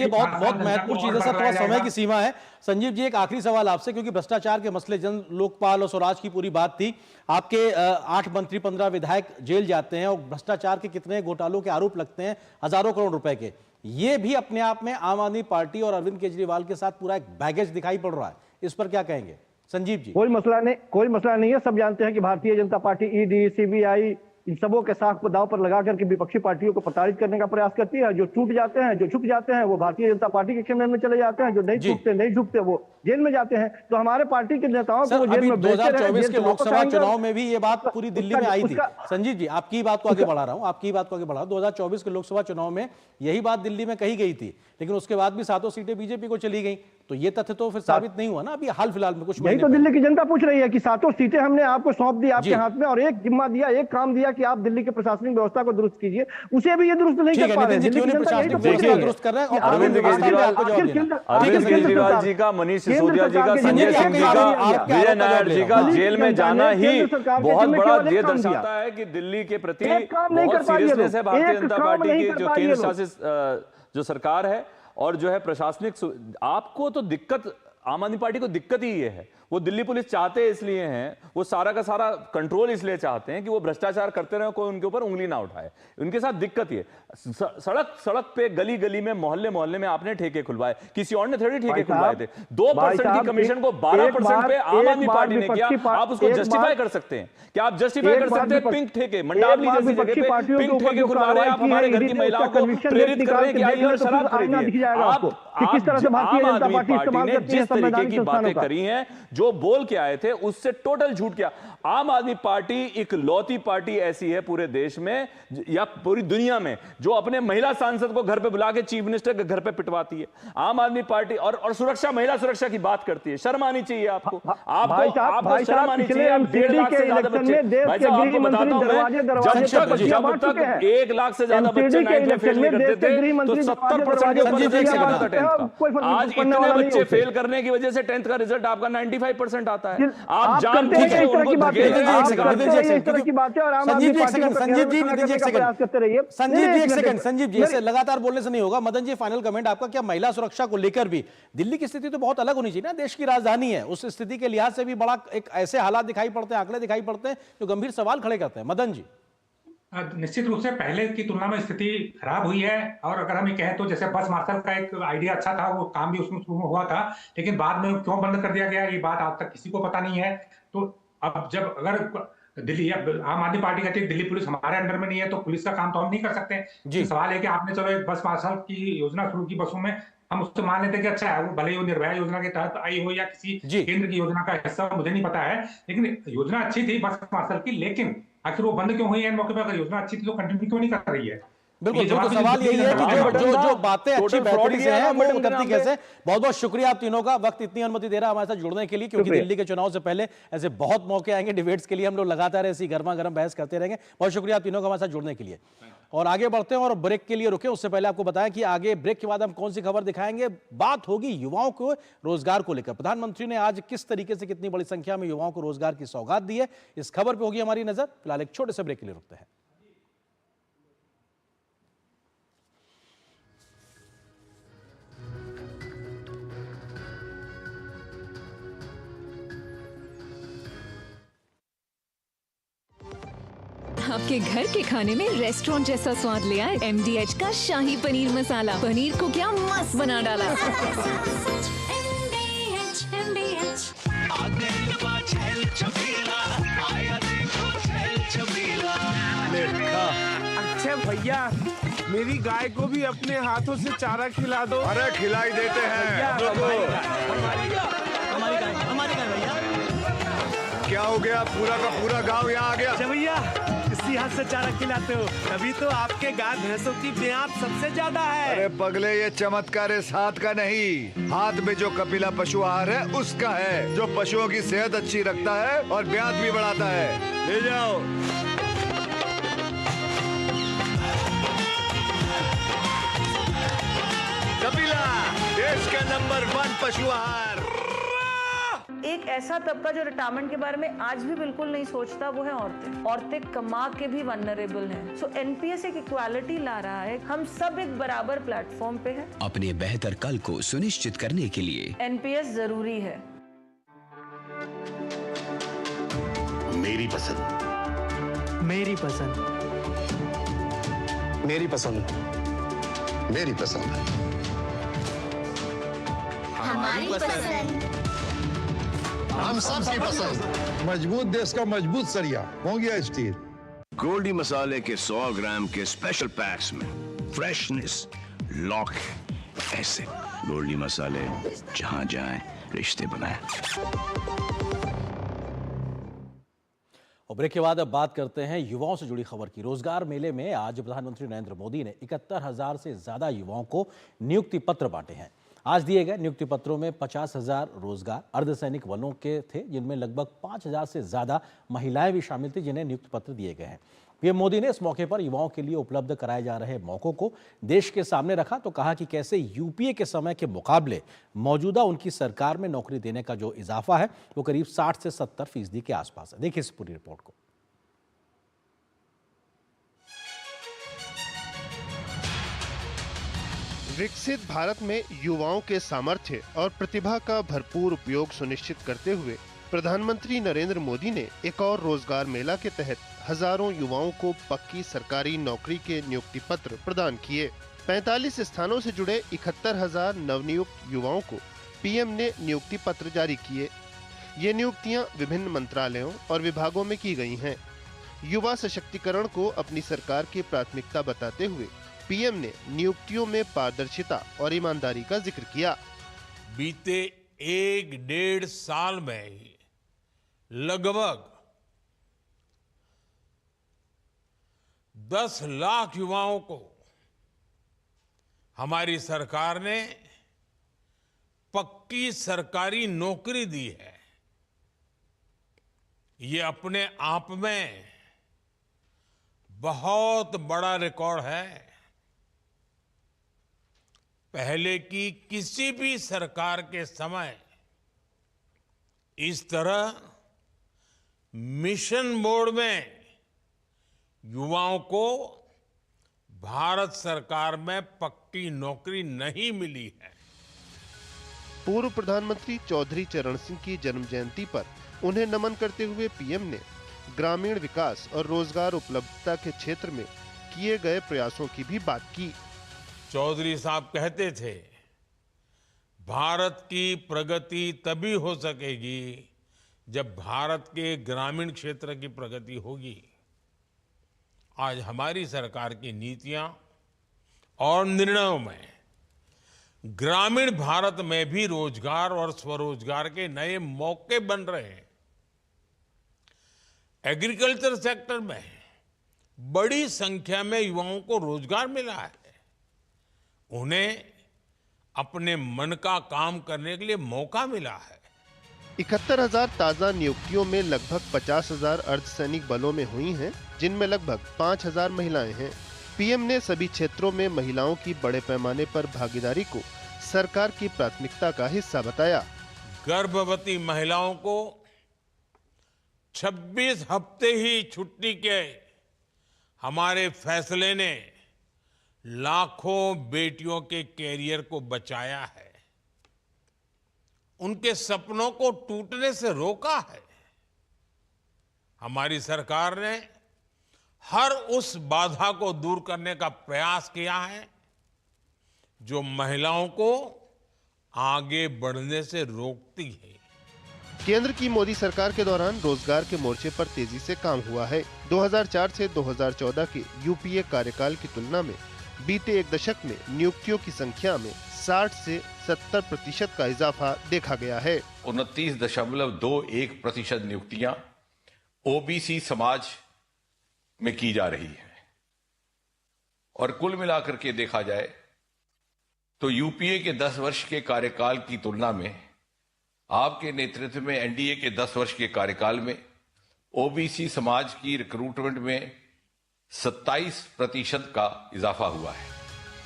Speaker 1: बहुत महत्वपूर्ण चीज है सर, थोड़ा समय की सीमा है। संजीव जी, एक आखिरी सवाल आपसे, क्योंकि भ्रष्टाचार के मसले, जन लोकपाल और स्वराज की पूरी बात थी। आपके 8 मंत्री 15 विधायक जेल जाते हैं और भ्रष्टाचार के कितने घोटालों के आरोप लगते हैं, हजारों करोड़ रुपए के। ये भी अपने आप में आम आदमी पार्टी और अरविंद केजरीवाल के साथ पूरा एक बैगेज दिखाई पड़ रहा है, इस पर क्या कहेंगे संजीव जी?
Speaker 8: कोई मसला नहीं है। सब जानते हैं कि Bharatiya Janata party ED, CBI, इन सबों के साख को दांव पर लगा करके विपक्षी पार्टियों को प्रताड़ित करने का प्रयास करती है। जो टूट जाते हैं, जो झुक जाते हैं, वो भारतीय जनता पार्टी के खेमे में चले जाते हैं। जो नहीं झुकते वो जेल में जाते हैं। तो हमारे पार्टी के नेताओं को जेल में
Speaker 1: 2024 के लोकसभा चुनाव में भी ये बात पूरी दिल्ली में आई थी। संजीव जी, आपकी बात को आगे बढ़ा रहा हूं, 2024 के लोकसभा चुनाव में यही बात दिल्ली में कही गई थी, लेकिन उसके बाद भी 7 सीटें बीजेपी को चली गई। तो ये तथ्य तो फिर साबित नहीं हुआ ना अभी हाल फिलहाल में कुछ
Speaker 8: यही तो दिल्ली की जनता पूछ रही है कि 7 सीटें हमने आपको सौंप दी आपके हाथ में, और एक जिम्मा दिया, एक काम दिया कि आप दिल्ली के प्रशासनिक व्यवस्था को दुरुस्त कीजिए, उसे भी ये दुरुस्त नहीं कर पा रहे हैं।
Speaker 1: दुरुस्त कर रहे हैं।
Speaker 7: अरविंद केजरीवाल जी का, मनीष सिसोदिया जी का, संजय सिंह जी का, विजय नायर जी का जेल में जाना ही बहुत बड़ा ये दर्शाता है कि दिल्ली के प्रति बहुत सीरियसनेस है भारतीय जनता पार्टी की, जो केंद्र शासित जो सरकार है और जो है प्रशासनिक। आपको तो दिक्कत, आम आदमी पार्टी को दिक्कत ही ये है, वो दिल्ली पुलिस चाहते इसलिए हैं, वो सारा का सारा कंट्रोल इसलिए चाहते हैं कि वो भ्रष्टाचार करते रहे, कोई उनके ऊपर उंगली ना उठाए। उनके साथ दिक्कत ये, सड़क पे, गली गली में, मोहल्ले में आपने ठेके खुलवाए, किसी और ने थोड़ी ठेके खुलवाए थे। 2% की कमिशन को 12% पे आम आदमी पार्टी ने किया। आप उसको जस्टिफाई कर सकते हैं? क्या आप जस्टिफाई कर सकते हैं? पिंक ठेके, मंडावली जैसी जगह पे पिंक ठेके खुलवा रहे हैं आप, हमारे घर की महिलाओं को प्रेरित कर रहे हैं कि आइए और शराब खरीदिए। आम आदमी पार्टी ने जिस तरीके की बातें करी हैं, जो बोल के आए थे, उससे टोटल झूठ किया। आम आदमी पार्टी इकलौती पार्टी ऐसी है पूरे देश में या पूरी दुनिया में जो अपने महिला सांसद को घर पे बुला के चीफ मिनिस्टर के घर पे पिटवाती है। आम आदमी पार्टी और सुरक्षा, महिला सुरक्षा की बात करती है। शर्म आनी चाहिए आपको, आपको शर्म आनी चाहिए। 1.5 लाख से ज्यादा बच्चे, भाई साहब आपको बताता हूं मैं, जब तक 1 लाख से ज्यादा बच्चे 9th में फेल नहीं करते थे तो 70% आज इतने बच्चे फेल करने की वजह से 10th का रिजल्ट आपका 95% आता है। आप जानते हैं उनको
Speaker 1: संजीव जी, ऐसे लगातार बोलने से नहीं होगा। मदन जी, फाइनल कमेंट आपका, क्या महिला सुरक्षा को लेकर भी दिल्ली की स्थिति तो बहुत अलग होनी चाहिए ना, देश की राजधानी है, उस स्थिति के लिहाज से भी बड़ा एक ऐसे हालात दिखाई पड़ते हैं, आंकड़े दिखाई पड़ते हैं जो गंभीर सवाल खड़े करते हैं। मदन जी,
Speaker 9: निश्चित रूप से पहले की तुलना में स्थिति खराब हुई है। और अगर हम ये कहें तो जैसे बस मार्शल का एक आइडिया अच्छा था, वो काम भी उसमें शुरू हुआ था, लेकिन बाद में क्यों बंद कर दिया गया ये बात आज तक किसी को पता नहीं है। तो अब जब अगर दिल्ली, आम आदमी पार्टी कहती है दिल्ली पुलिस हमारे अंडर में नहीं है, तो पुलिस का काम तो हम नहीं कर सकते। तो सवाल है कि आपने चलो एक बस मार्शल की योजना शुरू की बसों में, हम उससे मान लेते हैं कि अच्छा है, वो भले ही वो निर्भया योजना के तहत आई हो या किसी केंद्र की योजना का हिस्सा, मुझे नहीं पता है, लेकिन योजना अच्छी थी बस मार्शल की। लेकिन आखिर वो बंद क्यों हुई है मौके पर? अगर योजना अच्छी थी तो कंटिन्यू क्यों नहीं कर रही है?
Speaker 1: बिल्कुल, तो सवाल यही है कि जो बातें अच्छी बेहतरी से हैं वो उतरती कैसे। बहुत बहुत शुक्रिया आप तीनों का, वक्त इतनी अनुमति दे रहा है हमारे साथ जुड़ने के लिए, क्योंकि दिल्ली के चुनाव से पहले ऐसे बहुत मौके आएंगे डिबेट्स के लिए, हम लोग लगातार ऐसी गर्मा गर्म बहस करते रहेंगे। बहुत शुक्रिया आप तीनों का हमारे साथ जुड़ने के लिए। और आगे बढ़ते हैं और ब्रेक के लिए रुके, उससे पहले आपको बताएं कि आगे ब्रेक के बाद हम कौन सी खबर दिखाएंगे। बात होगी युवाओं को रोजगार को लेकर। प्रधानमंत्री ने आज किस तरीके से कितनी बड़ी संख्या में युवाओं को रोजगार की सौगात दी है, इस खबर पर होगी हमारी नजर। फिलहाल एक छोटे से ब्रेक के लिए रुकते हैं।
Speaker 10: आपके घर के खाने में रेस्टोरेंट जैसा स्वाद ले आए MDH का शाही पनीर मसाला। पनीर को क्या मस्त बना डाला।
Speaker 11: अच्छा भैया, मेरी गाय को भी अपने हाथों से चारा खिला दो।
Speaker 12: अरे खिलाई देते हैं।
Speaker 11: हमारी गाय भैया।
Speaker 12: क्या हो गया? पूरा का पूरा गांव यहाँ आ गया।
Speaker 11: अच्छा भैया, इसी हाथ से चारा खिलाते हो, तभी तो आपके गाय भैंसों की ब्यात सबसे ज्यादा है।
Speaker 12: अरे पगले, ये चमत्कार इस हाथ का नहीं, हाथ में जो कपिला पशु आहार है उसका है, जो पशुओं की सेहत अच्छी रखता है और ब्यात भी बढ़ाता है। ले जाओ। कपिला, देश का नंबर 1 पशु आहार।
Speaker 13: एक ऐसा तबका जो रिटायरमेंट के बारे में आज भी बिल्कुल नहीं सोचता, वो है औरतें। औरतें कमा के भी वल्नरेबल हैं। सो एनपीएस एक इक्वालिटी ला रहा है, हम सब एक बराबर प्लेटफॉर्म पे हैं।
Speaker 14: अपने बेहतर कल को सुनिश्चित करने के लिए
Speaker 13: एनपीएस जरूरी है।
Speaker 15: मेरी पसंद,
Speaker 11: मेरी पसंद,
Speaker 15: मेरी पसंद, मेरी पसंद,
Speaker 16: हमारी पसंद,
Speaker 15: हम सबकी पसंद।
Speaker 12: मजबूत देश का मजबूत सरिया हो गया स्टील।
Speaker 15: गोल्डी मसाले के 100 ग्राम के स्पेशल पैक्स में फ्रेशनेस लॉक है। ऐसे गोल्डी मसाले, जहां जाएं रिश्ते बनाएं।
Speaker 1: और ब्रेक के बाद अब बात करते हैं युवाओं से जुड़ी खबर की। रोजगार मेले में आज प्रधानमंत्री नरेंद्र मोदी ने 71,000 से ज्यादा युवाओं को नियुक्ति पत्र बांटे हैं। आज दिए गए नियुक्ति पत्रों में 50,000 रोजगार अर्धसैनिक बलों के थे, जिनमें लगभग 5,000 से ज्यादा महिलाएं भी शामिल थी, जिन्हें नियुक्ति पत्र दिए गए हैं। पीएम मोदी ने इस मौके पर युवाओं के लिए उपलब्ध कराए जा रहे मौकों को देश के सामने रखा तो कहा कि कैसे यूपीए के समय के मुकाबले मौजूदा उनकी सरकार में नौकरी देने का जो इजाफा है वो करीब 60 से 70% के आसपास है। देखिए इस पूरी रिपोर्ट को।
Speaker 17: विकसित भारत में युवाओं के सामर्थ्य और प्रतिभा का भरपूर उपयोग सुनिश्चित करते हुए प्रधानमंत्री नरेंद्र मोदी ने एक और रोजगार मेला के तहत हजारों युवाओं को पक्की सरकारी नौकरी के नियुक्ति पत्र प्रदान किए। 45 स्थानों से जुड़े 71,000 नवनियुक्त युवाओं को पीएम ने नियुक्ति पत्र जारी किए। ये नियुक्तियां विभिन्न मंत्रालयों और विभागों में की गई हैं। युवा सशक्तिकरण को अपनी सरकार की प्राथमिकता बताते हुए पीएम ने नियुक्तियों में पारदर्शिता और ईमानदारी का जिक्र किया।
Speaker 18: बीते 1-1.5 साल में ही लगभग 10 लाख युवाओं को हमारी सरकार ने पक्की सरकारी नौकरी दी है। ये अपने आप में बहुत बड़ा रिकॉर्ड है। पहले की किसी भी सरकार के समय इस तरह मिशन मोड में युवाओं को भारत सरकार में पक्की नौकरी नहीं मिली है।
Speaker 17: पूर्व प्रधानमंत्री चौधरी चरण सिंह की जन्म जयंती पर उन्हें नमन करते हुए पीएम ने ग्रामीण विकास और रोजगार उपलब्धता के क्षेत्र में किए गए प्रयासों की भी बात की।
Speaker 18: चौधरी साहब कहते थे, भारत की प्रगति तभी हो सकेगी जब भारत के ग्रामीण क्षेत्र की प्रगति होगी। आज हमारी सरकार की नीतियां और निर्णयों में ग्रामीण भारत में भी रोजगार और स्वरोजगार के नए मौके बन रहे हैं। एग्रीकल्चर सेक्टर में बड़ी संख्या में युवाओं को रोजगार मिला है। उन्हें अपने मन का काम करने के लिए मौका मिला है।
Speaker 17: 71,000 ताजा नियुक्तियों में लगभग 50,000 अर्धसैनिक बलों में हुई हैं, जिनमें लगभग 5,000 महिलाएं हैं। पीएम ने सभी क्षेत्रों में महिलाओं की बड़े पैमाने पर भागीदारी को सरकार की प्राथमिकता का हिस्सा बताया।
Speaker 18: गर्भवती महिलाओं को 26 हफ्ते ही छुट्टी के हमारे फैसले ने लाखों बेटियों के कैरियर को बचाया है, उनके सपनों को टूटने से रोका है। हमारी सरकार ने हर उस बाधा को दूर करने का प्रयास किया है जो महिलाओं को आगे बढ़ने से रोकती है।
Speaker 17: केंद्र की मोदी सरकार के दौरान रोजगार के मोर्चे पर तेजी से काम हुआ है। 2004 से 2014 के यूपीए कार्यकाल की तुलना में बीते एक दशक में नियुक्तियों की संख्या में 60 से 70% का इजाफा देखा गया है।
Speaker 19: 29.21% नियुक्तियां ओबीसी समाज में की जा रही है और कुल मिलाकर के देखा जाए तो यूपीए के 10 वर्ष के कार्यकाल की तुलना में आपके नेतृत्व में एनडीए के 10 वर्ष के कार्यकाल में ओबीसी समाज की रिक्रूटमेंट में 27% का इजाफा हुआ है।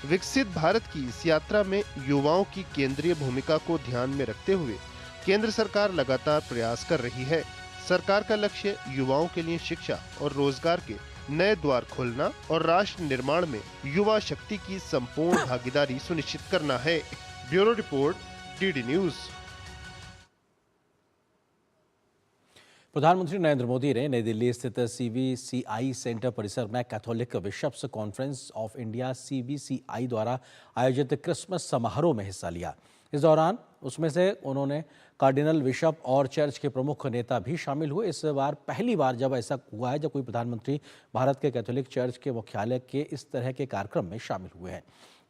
Speaker 17: विकसित भारत की इस यात्रा में युवाओं की केंद्रीय भूमिका को ध्यान में रखते हुए केंद्र सरकार लगातार प्रयास कर रही है। सरकार का लक्ष्य युवाओं के लिए शिक्षा और रोजगार के नए द्वार खोलना और राष्ट्र निर्माण में युवा शक्ति की संपूर्ण भागीदारी सुनिश्चित करना है। Bureau report, DD news.
Speaker 1: प्रधानमंत्री नरेंद्र मोदी ने नई दिल्ली स्थित CBCI सेंटर परिसर में Catholic Bishops Conference of India CBCI द्वारा आयोजित क्रिसमस समारोह में हिस्सा लिया। इस दौरान उसमें से उन्होंने कार्डिनल बिशप और चर्च के प्रमुख नेता भी शामिल हुए। इस बार पहली बार जब ऐसा हुआ है जब कोई प्रधानमंत्री भारत के कैथोलिक चर्च के मुख्यालय के इस तरह के कार्यक्रम में शामिल हुए हैं।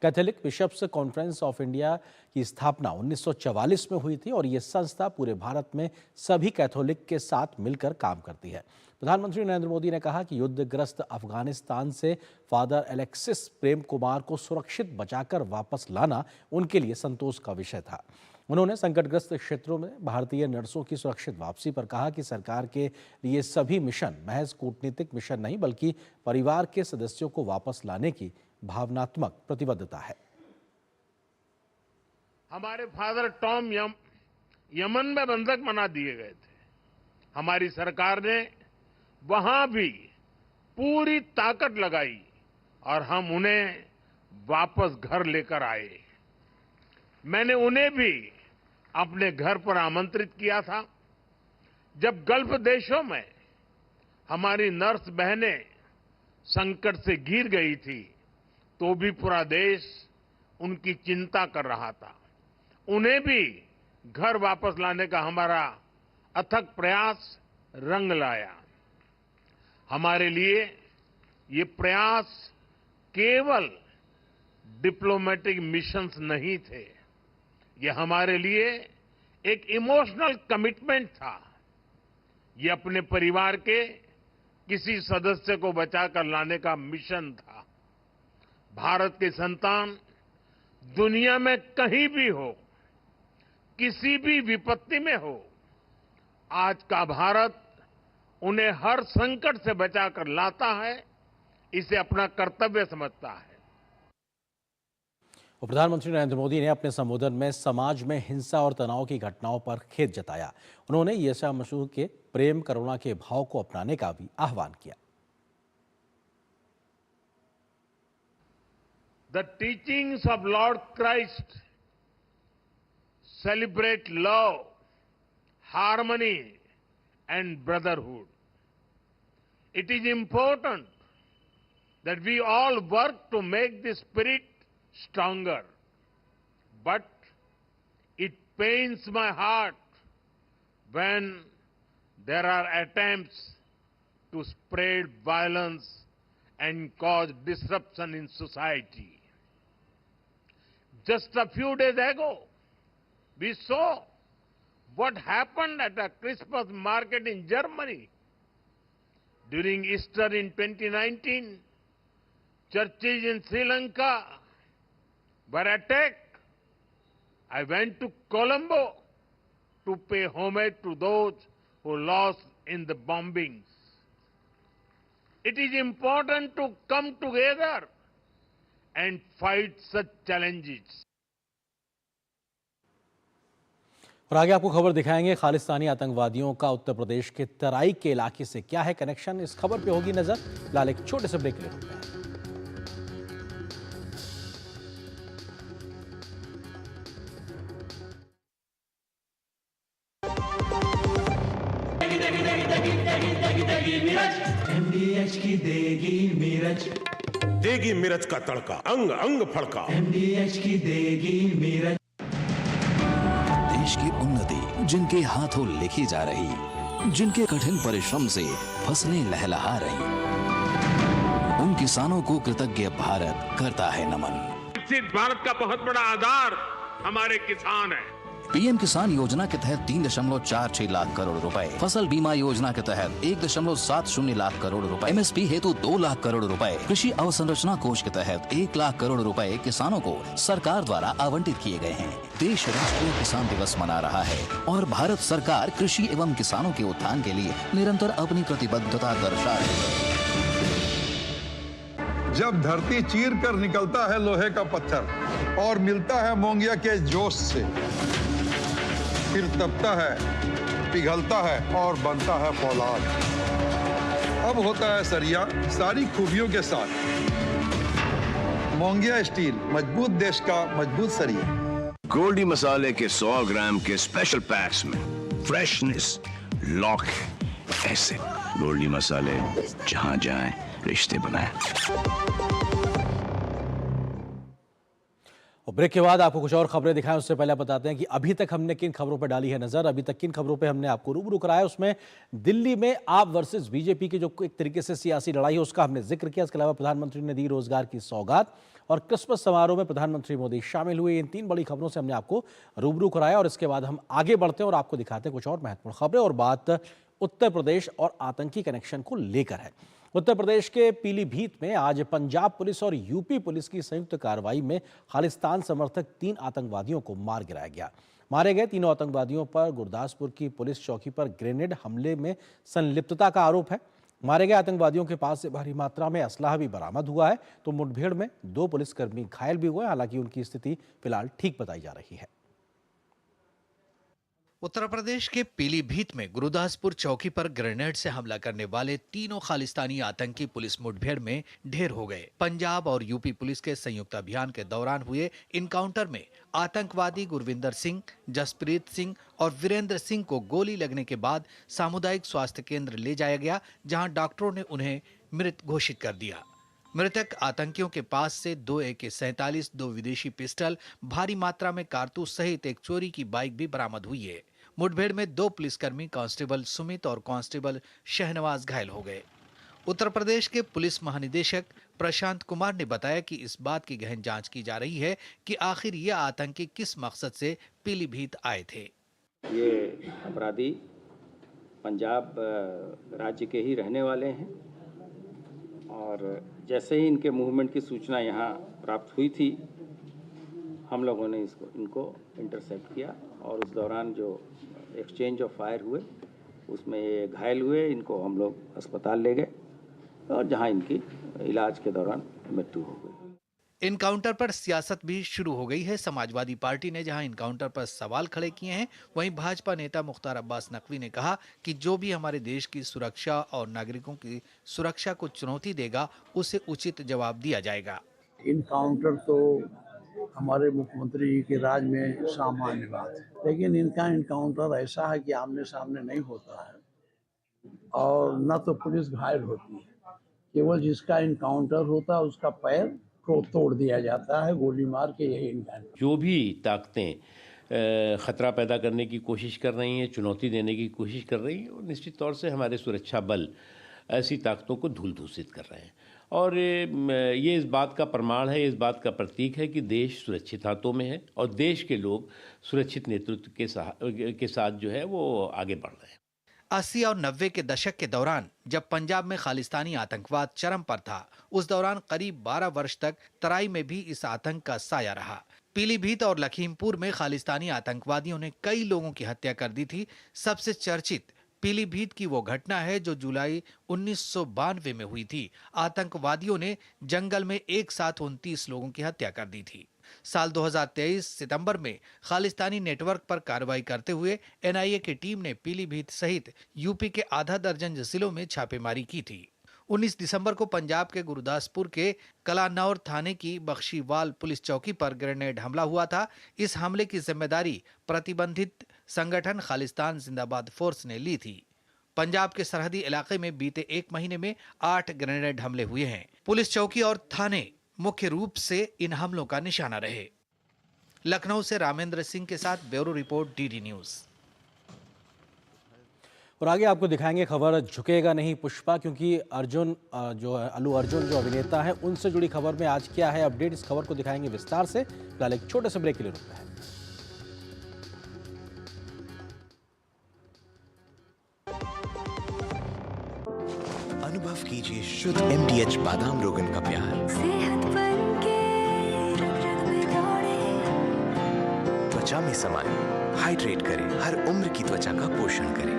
Speaker 1: Catholic Bishops Conference of India की स्थापना 1944 में हुई थी और ये संस्था पूरे भारत में सभी कैथोलिक के साथ मिलकर काम करती है। प्रधानमंत्री नरेंद्र मोदी ने कहा कि युद्धग्रस्त अफगानिस्तान से फादर एलेक्सिस प्रेम कुमार को सुरक्षित बचाकर वापस लाना उनके लिए संतोष का विषय था। उन्होंने संकटग्रस्त क्षेत्रों में भारतीय नर्सों की सुरक्षित वापसी पर कहा कि सरकार के लिए सभी मिशन महज कूटनीतिक मिशन नहीं बल्कि परिवार के सदस्यों को वापस लाने की भावनात्मक प्रतिबद्धता है।
Speaker 18: हमारे फादर टॉम यमन में बंधक बना दिए गए थे। हमारी सरकार ने वहां भी पूरी ताकत लगाई और हम उन्हें वापस घर लेकर आए। मैंने उन्हें भी अपने घर पर आमंत्रित किया था। जब गल्फ देशों में हमारी नर्स बहनें संकट से घिर गई थी तो भी पूरा देश उनकी चिंता कर रहा था। उन्हें भी घर वापस लाने का हमारा अथक प्रयास रंग लाया। हमारे लिए ये प्रयास केवल डिप्लोमेटिक मिशंस नहीं थे, ये हमारे लिए एक इमोशनल कमिटमेंट था। ये अपने परिवार के किसी सदस्य को बचाकर लाने का मिशन था। भारत के संतान दुनिया में कहीं भी हो, किसी भी विपत्ति में हो, आज का भारत उन्हें हर संकट से बचाकर लाता है, इसे अपना कर्तव्य समझता है।
Speaker 1: प्रधानमंत्री नरेंद्र मोदी ने अपने संबोधन में समाज में हिंसा और तनाव की घटनाओं पर खेद जताया। उन्होंने यीशु मसीह के प्रेम करुणा के भाव को अपनाने का भी आह्वान किया।
Speaker 18: The teachings of Lord Christ celebrate love, harmony, and brotherhood. It is important that we all work to make this spirit stronger. But it pains my heart when there are attempts to spread violence and cause disruption in society. Just a few days ago, we saw what happened at a Christmas market in Germany. During Easter in 2019, churches in Sri Lanka were attacked. I went to Colombo to pay homage to those who lost in the bombings. It is important to come together and fight such challenges.
Speaker 1: और आगे आपको खबर दिखाएंगे खालिस्तानी आतंकवादियों का उत्तर प्रदेश के तराई के इलाके से क्या है कनेक्शन, इस खबर पे होगी नजर। फिलहाल एक छोटे से ब्रेक के लिए रुकते हैं।
Speaker 11: MDH की देगी मिर्च, देगी मिर्च का तड़का, अंग अंग फड़का। MDH की देगी मिर्च।
Speaker 14: देश की उन्नति जिनके हाथों लिखी जा रही, जिनके कठिन परिश्रम से फसलें लहलहा रही, उन किसानों को कृतज्ञ भारत करता है नमन।
Speaker 18: विकसित भारत का बहुत बड़ा आधार हमारे किसान है।
Speaker 14: पीएम किसान योजना के तहत 3.46 लाख करोड़ रुपए, फसल बीमा योजना के तहत 1.70 लाख करोड़ रुपए, MSP हेतु 2 लाख करोड़ रुपए, कृषि अवसंरचना कोष के तहत 1 लाख करोड़ रुपए किसानों को सरकार द्वारा आवंटित किए गए हैं। देश राष्ट्रीय किसान दिवस मना रहा है और भारत सरकार कृषि एवं किसानों के उत्थान के लिए निरंतर अपनी प्रतिबद्धता दर्शा रही है।
Speaker 12: जब धरती चीर कर निकलता है लोहे का पत्थर और मिलता है मोंगिया के जोश से,
Speaker 20: फिर तपता है, पिघलता है और बनता है फौलाद। अब होता है सरिया सारी खूबियों के साथ। मोंगिया स्टील, मजबूत देश का मजबूत सरिया।
Speaker 15: गोल्डी मसाले के 100 ग्राम के स्पेशल पैक्स में फ्रेशनेस, लॉक है ऐसे। गोल्डी मसाले, जहां जाएं रिश्ते बनाएं।
Speaker 1: और ब्रेक के बाद आपको कुछ और खबरें दिखाएं उससे पहले बताते हैं कि अभी तक हमने किन खबरों पर डाली है नजर। अभी तक किन खबरों पे हमने आपको रूबरू कराया, उसमें दिल्ली में आप वर्सेस बीजेपी की जो एक तरीके से सियासी लड़ाई है उसका हमने जिक्र किया। इसके अलावा प्रधानमंत्री ने दी रोजगार की सौगात और क्रिसमस समारोह में प्रधानमंत्री मोदी शामिल हुए। इन 3 बड़ी खबरों से हमने आपको रूबरू कराया और इसके बाद हम आगे बढ़ते हैं और आपको दिखाते हैं कुछ और महत्वपूर्ण खबरें। और बात उत्तर प्रदेश और आतंकी कनेक्शन को लेकर है। उत्तर प्रदेश के पीलीभीत में आज पंजाब पुलिस और यूपी पुलिस की संयुक्त कार्रवाई में खालिस्तान समर्थक 3 आतंकवादियों को मार गिराया गया। मारे गए तीनों आतंकवादियों पर गुरदासपुर की पुलिस चौकी पर ग्रेनेड हमले में संलिप्तता का आरोप है। मारे गए आतंकवादियों के पास से भारी मात्रा में असलाह भी बरामद हुआ है। तो मुठभेड़ में 2 पुलिसकर्मी घायल भी हुए, हालांकि उनकी स्थिति फिलहाल ठीक बताई जा रही है।
Speaker 21: उत्तर प्रदेश के पीलीभीत में गुरदासपुर चौकी पर ग्रेनेड से हमला करने वाले तीनों खालिस्तानी आतंकी पुलिस मुठभेड़ में ढेर हो गए। पंजाब और यूपी पुलिस के संयुक्त अभियान के दौरान हुए इनकाउंटर में आतंकवादी गुरविंदर सिंह, जसप्रीत सिंह और वीरेंद्र सिंह को गोली लगने के बाद सामुदायिक स्वास्थ्य केंद्र ले जाया गया, जहां डॉक्टरों ने उन्हें मृत घोषित कर दिया। मृतक आतंकियों के पास से 2 AK-47, 2 विदेशी पिस्टल, भारी मात्रा में कारतूस सहित एक चोरी की बाइक भी बरामद हुई है। मुठभेड़ में 2 पुलिसकर्मी कांस्टेबल सुमित और कांस्टेबल शहनवाज घायल हो गए। उत्तर प्रदेश के पुलिस महानिदेशक प्रशांत कुमार ने बताया कि इस बात की गहन जांच की जा रही है कि आखिर ये आतंकी किस मकसद से पीलीभीत आए थे।
Speaker 22: ये अपराधी पंजाब राज्य के ही रहने वाले हैं और जैसे ही इनके मूवमेंट की सूचना यहाँ प्राप्त हुई थी, हम लोगों ने इनको इंटरसेप्ट किया और उस दौरान जो एक्सचेंज ऑफ फायर हुए उसमें ये घायल हुए। इनको हम लोग अस्पताल ले गए और जहां इनकी इलाज के दौरान मृत्यु हो गई।
Speaker 21: इनकाउंटर पर सियासत भी शुरू हो गई है। समाजवादी पार्टी ने जहां इनकाउंटर पर सवाल खड़े किए हैं, वहीं भाजपा नेता मुख्तार अब्बास नकवी ने कहा कि जो भी हमारे देश की सुरक्षा और नागरिकों की सुरक्षा को चुनौती देगा उसे उचित जवाब दिया जाएगा।
Speaker 23: इनकाउंटर तो हमारे मुख्यमंत्री के राज में सामान्य बात है, लेकिन इनका इनकाउंटर ऐसा है कि आमने सामने नहीं होता है और न तो पुलिस घायल होती है, केवल जिसका इनकाउंटर होता है उसका पैर को तोड़ दिया जाता है गोली मार के। यही इनकाउंटर।
Speaker 24: जो भी ताकतें खतरा पैदा करने की कोशिश कर रही हैं, चुनौती देने की कोशिश कर रही हैं, और निश्चित तौर से हमारे सुरक्षा बल ऐसी ताकतों को धूल धूसित कर रहे हैं। और ये इस बात का प्रमाण है, इस बात का प्रतीक है कि देश सुरक्षित हाथों में है और देश के लोग सुरक्षित नेतृत्व के साथ जो है वो आगे बढ़ रहे हैं।
Speaker 21: 80 और 90 के दशक के दौरान जब पंजाब में खालिस्तानी आतंकवाद चरम पर था, उस दौरान करीब 12 वर्ष तक तराई में भी इस आतंक का साया रहा। पीलीभीत और लखीमपुर में खालिस्तानी आतंकवादियों ने कई लोगों की हत्या कर दी थी। सबसे चर्चित पीलीभीत की वो घटना है जो जुलाई 1992 में हुई थी। आतंकवादियों ने जंगल में एक साथ 29 लोगों की हत्या कर दी थी। साल 2023 सितंबर में खालिस्तानी नेटवर्क पर कार्रवाई करते हुए NIA की टीम ने पीलीभीत सहित यूपी के आधा दर्जन जिलों में छापेमारी की थी। 19 दिसंबर को पंजाब के गुरदासपुर के कलानौर थाने की बख्शीवाल पुलिस चौकी पर ग्रेनेड हमला हुआ था। इस हमले की जिम्मेदारी प्रतिबंधित संगठन खालिस्तान जिंदाबाद फोर्स ने ली थी। पंजाब के सरहदी इलाके में बीते 1 महीने में 8 ग्रेनेड हमले हुए हैं। पुलिस चौकी और थाने मुख्य रूप से इन हमलों का निशाना रहे। लखनऊ से रामेंद्र सिंह के साथ ब्यूरो रिपोर्ट DD न्यूज।
Speaker 1: और आगे आपको दिखाएंगे खबर झुकेगा नहीं पुष्पा, क्योंकि अल्लू अर्जुन जो अभिनेता है उनसे जुड़ी खबर में आज क्या है अपडेट, इस खबर को दिखाएंगे विस्तार से। फिलहाल एक छोटे से ब्रेक के लिए रुकते हैं।
Speaker 25: अनुभव कीजिए शुद्ध MDH बादाम रोगन का प्यार। सेहत बनके रग-रग में दौड़े, त्वचा में समाए, हाइड्रेट करे, हर उम्र की त्वचा का पोषण करे।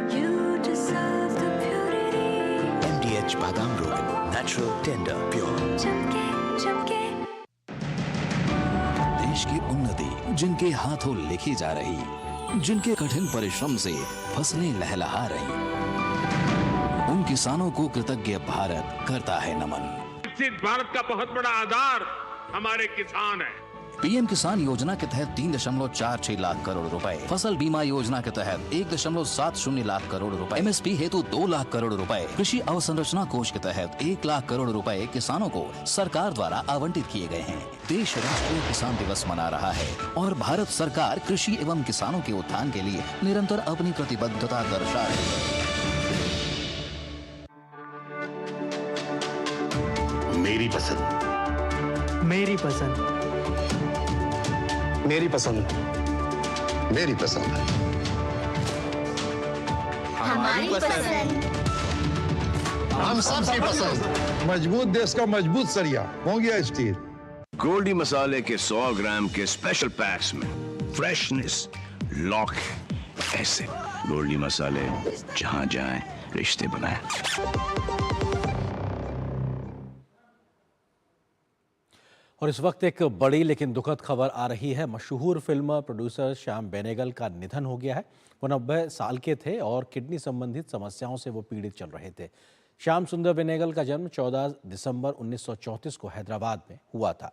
Speaker 25: MDH बादाम रोगन, नेचुरल, टेंडर, प्योर।
Speaker 14: चमके देश की उन्नति जिनके हाथों लिखी जा रही, जिनके कठिन परिश्रम से फसलें लहलहा रही। उन किसानों को कृतज्ञ भारत करता है नमन।
Speaker 11: विकसित भारत का बहुत बड़ा आधार हमारे किसान है।
Speaker 14: पीएम किसान योजना के तहत 3.46 लाख करोड़ रुपए, फसल बीमा योजना के तहत 1.70 लाख करोड़ रुपए, एमएसपी हेतु 2 लाख करोड़ रुपए, कृषि अवसंरचना कोष के तहत 1 लाख करोड़ रुपए किसानों को सरकार द्वारा आवंटित किए गए हैं। देश राष्ट्रीय किसान दिवस मना रहा है और भारत सरकार कृषि एवं किसानों के उत्थान के लिए निरंतर अपनी प्रतिबद्धता दर्शा रही है।
Speaker 11: मेरी पसंद,
Speaker 2: मेरी पसंद,
Speaker 11: मेरी पसंद, मेरी पसंद,
Speaker 16: हमारी पसंद,
Speaker 20: हम सबकी पसंद। मजबूत देश का मजबूत सरिया मोंगिया स्टील।
Speaker 15: गोल्डी मसाले के 100 ग्राम के स्पेशल पैक्स में फ्रेशनेस लॉक ऐसे गोल्डी मसाले जहां जाएं रिश्ते बनाएं।
Speaker 1: और इस वक्त एक बड़ी लेकिन दुखद खबर आ रही है। मशहूर फिल्म प्रोड्यूसर श्याम बेनेगल का निधन हो गया है। वो 90 साल के थे और किडनी संबंधित समस्याओं से वो पीड़ित चल रहे थे। श्याम सुंदर बेनेगल का जन्म 14 दिसंबर 1934 को हैदराबाद में हुआ था।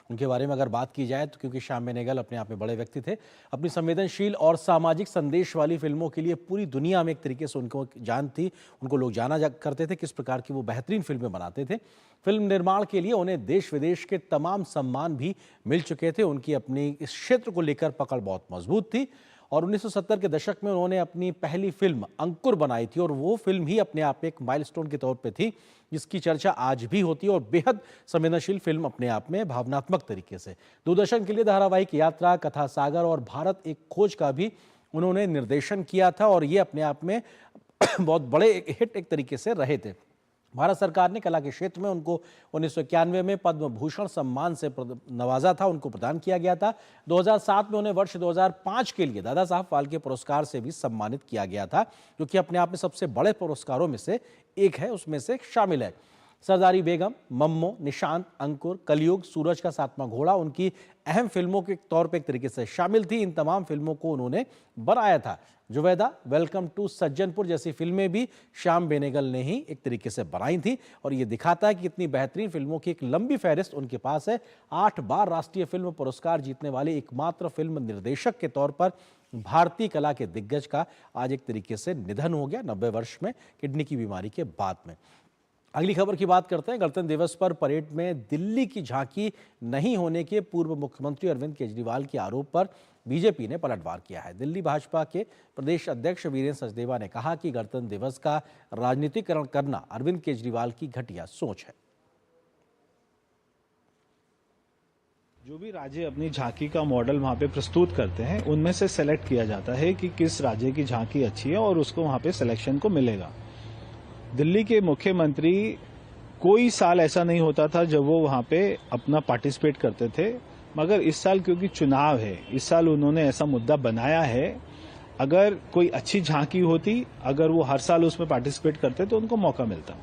Speaker 1: उनके बारे में अगर बात की जाए तो क्योंकि श्याम बेनेगल अपने आप में बड़े व्यक्ति थे, अपनी संवेदनशील और सामाजिक संदेश वाली फिल्मों के लिए पूरी दुनिया में एक तरीके से उनको जान थी। उनको लोग जाना करते थे किस प्रकार की वो बेहतरीन फिल्में बनाते थे। फिल्म निर्माण के लिए उन्हें देश विदेश के तमाम सम्मान भी मिल चुके थे। उनकी अपनी इस क्षेत्र को लेकर पकड़ बहुत मजबूत थी और 1970 के दशक में उन्होंने अपनी पहली फिल्म अंकुर बनाई थी और वो फिल्म ही अपने आप में एक माइलस्टोन के तौर पे थी, जिसकी चर्चा आज भी होती है और बेहद संवेदनशील फिल्म अपने आप में भावनात्मक तरीके से। दूरदर्शन के लिए धारावाहिक यात्रा, कथा सागर और भारत एक खोज का भी उन्होंने निर्देशन किया था और ये अपने आप में बहुत बड़े हिट एक तरीके से रहे थे। भारत सरकार ने कला के क्षेत्र में उनको 1991 में पद्म भूषण सम्मान से नवाजा था, उनको प्रदान किया गया था। 2007 में उन्हें वर्ष 2005 के लिए दादा साहब फाल्के पुरस्कार से भी सम्मानित किया गया था, जो कि अपने आप में सबसे बड़े पुरस्कारों में से एक है, उसमें से शामिल है। सरदारी बेगम, मम्मो, निशांत, अंकुर, कलयुग, सूरज का सातवां घोड़ा उनकी अहम फिल्मों के तौर पे एक तरीके से शामिल थी। इन तमाम फिल्मों को उन्होंने बनाया था। जुवेदा, वेलकम टू सज्जनपुर जैसी फिल्में भी श्याम बेनेगल ने ही एक तरीके से बनाई थी और ये दिखाता है कि इतनी बेहतरीन फिल्मों की एक लंबी फहरिस्त उनके पास है। 8 बार राष्ट्रीय फिल्म पुरस्कार जीतने वाले एकमात्र फिल्म निर्देशक के तौर पर भारतीय कला के दिग्गज का आज एक तरीके से निधन हो गया 90 वर्ष में किडनी की बीमारी के बाद में। अगली खबर की बात करते हैं। गणतंत्र दिवस पर परेड में दिल्ली की झांकी नहीं होने के पूर्व मुख्यमंत्री अरविंद केजरीवाल के आरोप पर बीजेपी ने पलटवार किया है। दिल्ली भाजपा के प्रदेश अध्यक्ष वीरेंद्र सचदेवा ने कहा कि गणतंत्र दिवस का राजनीतिकरण करना अरविंद केजरीवाल की घटिया सोच है।
Speaker 3: जो भी राज्य अपनी झांकी का मॉडल वहाँ पे प्रस्तुत करते हैं, उनमें से सेलेक्ट किया जाता है कि किस राज्य की झांकी अच्छी है और उसको वहाँ पे सिलेक्शन को मिलेगा। दिल्ली के मुख्यमंत्री कोई साल ऐसा नहीं होता था जब वो वहाँ पे अपना पार्टिसिपेट करते थे, मगर इस साल क्योंकि चुनाव है, इस साल उन्होंने ऐसा मुद्दा बनाया है। अगर कोई अच्छी झांकी होती, अगर वो हर साल उसमें पार्टिसिपेट करते तो उनको मौका मिलता।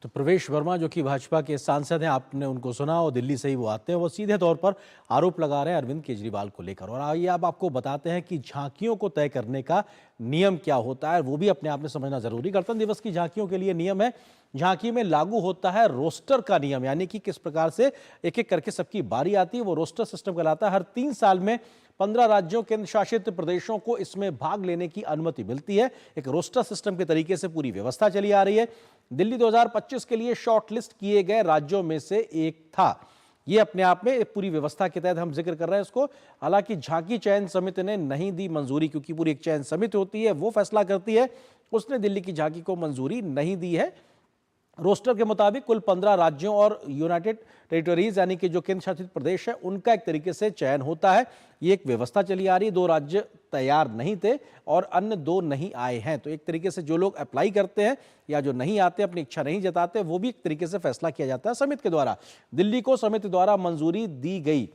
Speaker 1: तो प्रवेश वर्मा जो कि भाजपा के सांसद हैं, आपने उनको सुना और दिल्ली से ही वो आते हैं, वो सीधे तौर पर आरोप लगा रहे हैं अरविंद केजरीवाल को लेकर। और आइए अब आपको बताते हैं कि झांकियों को तय करने का नियम क्या होता है, वो भी अपने आप में समझना जरूरी। गणतंत्र दिवस की झांकियों के लिए नियम है, झांकी में लागू होता है रोस्टर का नियम, यानी कि किस प्रकार से एक एक करके सबकी बारी आती है, वो रोस्टर सिस्टम कहलाता है। हर 3 साल में 15 राज्यों केंद्र शासित प्रदेशों को इसमें भाग लेने की अनुमति मिलती है। एक रोस्टर सिस्टम के तरीके से पूरी व्यवस्था चली आ रही है। दिल्ली 2025 के लिए शॉर्टलिस्ट किए गए राज्यों में से एक था। ये अपने आप में पूरी व्यवस्था के तहत हम जिक्र कर रहे हैं इसको। हालांकि झांकी चयन समिति ने नहीं दी मंजूरी, क्योंकि पूरी एक चयन समिति होती है, वो फैसला करती है। उसने दिल्ली की झांकी को मंजूरी नहीं दी है। रोस्टर के मुताबिक कुल 15 राज्यों और यूनाइटेड टेरिटरीज यानी कि जो केंद्र शासित प्रदेश है, उनका एक तरीके से चयन होता है। ये एक व्यवस्था चली आ रही है। 2 राज्य तैयार नहीं थे और अन्य 2 नहीं आए हैं। तो एक तरीके से जो लोग अप्लाई करते हैं या जो नहीं आते, अपनी इच्छा नहीं जताते, वो भी एक तरीके से फैसला किया जाता है समिति के द्वारा। दिल्ली को समिति द्वारा मंजूरी दी गई।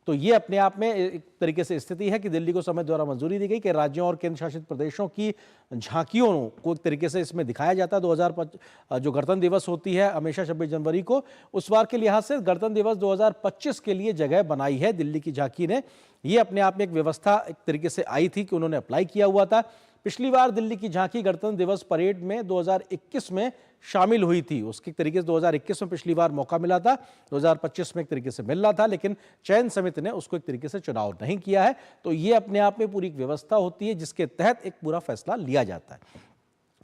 Speaker 1: तो ये अपने आप में एक तरीके से स्थिति है कि दिल्ली को समिति द्वारा मंजूरी दी गई कि राज्यों और केंद्र शासित प्रदेशों की झांकियों को एक तरीके से इसमें दिखाया जाता है। 2005 जो गणतंत्र दिवस होती है हमेशा 26 जनवरी को, उस बार के लिहाज से गणतंत्र दिवस 2025 के लिए जगह बनाई है दिल्ली की झांकी ने। ये अपने आप में एक व्यवस्था एक तरीके से आई थी कि उन्होंने अप्लाई किया हुआ था। पिछली बार दिल्ली की झांकी गणतंत्र दिवस परेड में 2021 में शामिल हुई थी, उसके तरीके से 2021 में पिछली बार मौका मिला था, 2025 में एक तरीके से मिल रहा था, लेकिन चयन समिति ने उसको एक तरीके से चुनाव नहीं किया है। तो ये अपने आप में पूरी एक व्यवस्था होती है जिसके तहत एक पूरा फैसला लिया जाता है।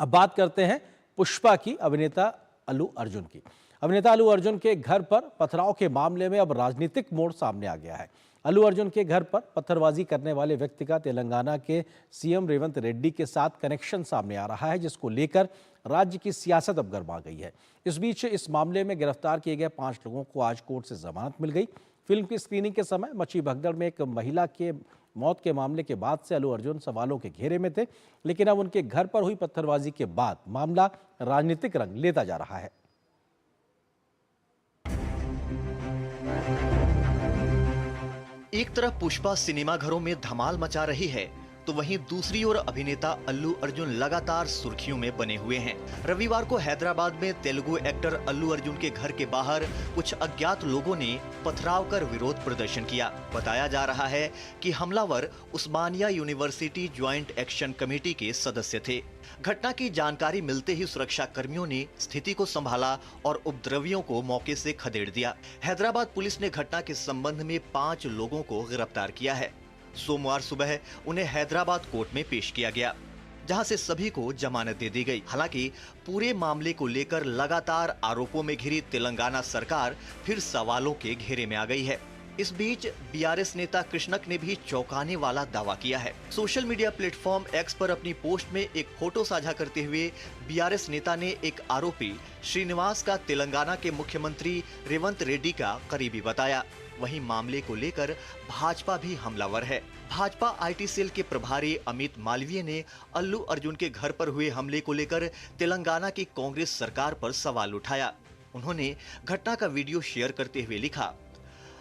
Speaker 1: अब बात करते हैं पुष्पा की, अभिनेता अल्लू अर्जुन की। अभिनेता अल्लू अर्जुन के घर पर पथराव के मामले में अब राजनीतिक मोड़ सामने आ गया है। अल्लू अर्जुन के घर पर पत्थरबाजी करने वाले व्यक्ति का तेलंगाना के सीएम रेवंत रेड्डी के साथ कनेक्शन सामने आ रहा है, जिसको लेकर राज्य की सियासत अब गर्मा गई है। इस बीच इस मामले में गिरफ्तार किए गए 5 लोगों को आज कोर्ट से जमानत मिल गई। फिल्म की स्क्रीनिंग के समय मची भगदड़ में एक महिला के मौत के मामले के बाद से अल्लू अर्जुन सवालों के घेरे में थे, लेकिन अब उनके घर पर हुई पत्थरबाजी के बाद मामला राजनीतिक रंग लेता जा रहा है।
Speaker 2: एक तरफ पुष्पा सिनेमाघरों में धमाल मचा रही है, तो वहीं दूसरी ओर अभिनेता अल्लू अर्जुन लगातार सुर्खियों में बने हुए हैं। रविवार को हैदराबाद में तेलुगु एक्टर अल्लू अर्जुन के घर के बाहर कुछ अज्ञात लोगों ने पथराव कर विरोध प्रदर्शन किया। बताया जा रहा है कि हमलावर उस्मानिया यूनिवर्सिटी ज्वाइंट एक्शन कमेटी के सदस्य थे। घटना की जानकारी मिलते ही सुरक्षा कर्मियों ने स्थिति को संभाला और उपद्रवियों को मौके से खदेड़ दिया। हैदराबाद पुलिस ने घटना के संबंध में 5 लोगों को गिरफ्तार किया है। सोमवार सुबह उन्हें हैदराबाद कोर्ट में पेश किया गया, जहां से सभी को जमानत दे दी गई। हालांकि पूरे मामले को लेकर लगातार आरोपों में घिरी तेलंगाना सरकार फिर सवालों के घेरे में आ गई है। इस बीच बीआरएस नेता कृष्णक ने भी चौंकाने वाला दावा किया है। सोशल मीडिया प्लेटफॉर्म एक्स पर अपनी पोस्ट में एक फोटो साझा करते हुए बीआरएस नेता ने एक आरोपी श्रीनिवास का तेलंगाना के मुख्यमंत्री रेवंत रेड्डी का करीबी बताया। वहीं मामले को लेकर भाजपा भी हमलावर है। भाजपा आईटी सेल के प्रभारी अमित मालवीय ने अल्लू अर्जुन के घर पर हुए हमले को लेकर तेलंगाना की कांग्रेस सरकार पर सवाल उठाया। उन्होंने घटना का वीडियो शेयर करते हुए लिखा,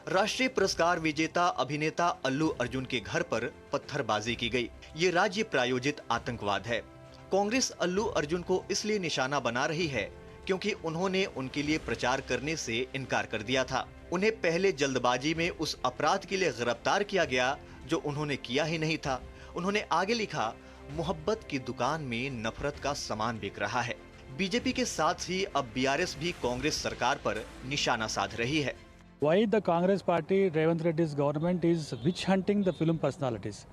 Speaker 2: राष्ट्रीय पुरस्कार विजेता अभिनेता अल्लू अर्जुन के घर पर पत्थरबाजी की गई। ये राज्य प्रायोजित आतंकवाद है। कांग्रेस अल्लू अर्जुन को इसलिए निशाना बना रही है क्योंकि उन्होंने उनके लिए प्रचार करने से इनकार कर दिया था। उन्हें पहले जल्दबाजी में उस अपराध के लिए गिरफ्तार किया गया जो उन्होंने किया ही नहीं था। उन्होंने आगे लिखा, मोहब्बत की दुकान में नफरत का सामान बिक रहा है। बीजेपी के साथ ही अब बीआरएस भी कांग्रेस सरकार पर निशाना साध रही है।
Speaker 4: Why the Congress party, Revanth Reddy's government is witch hunting the film personalities,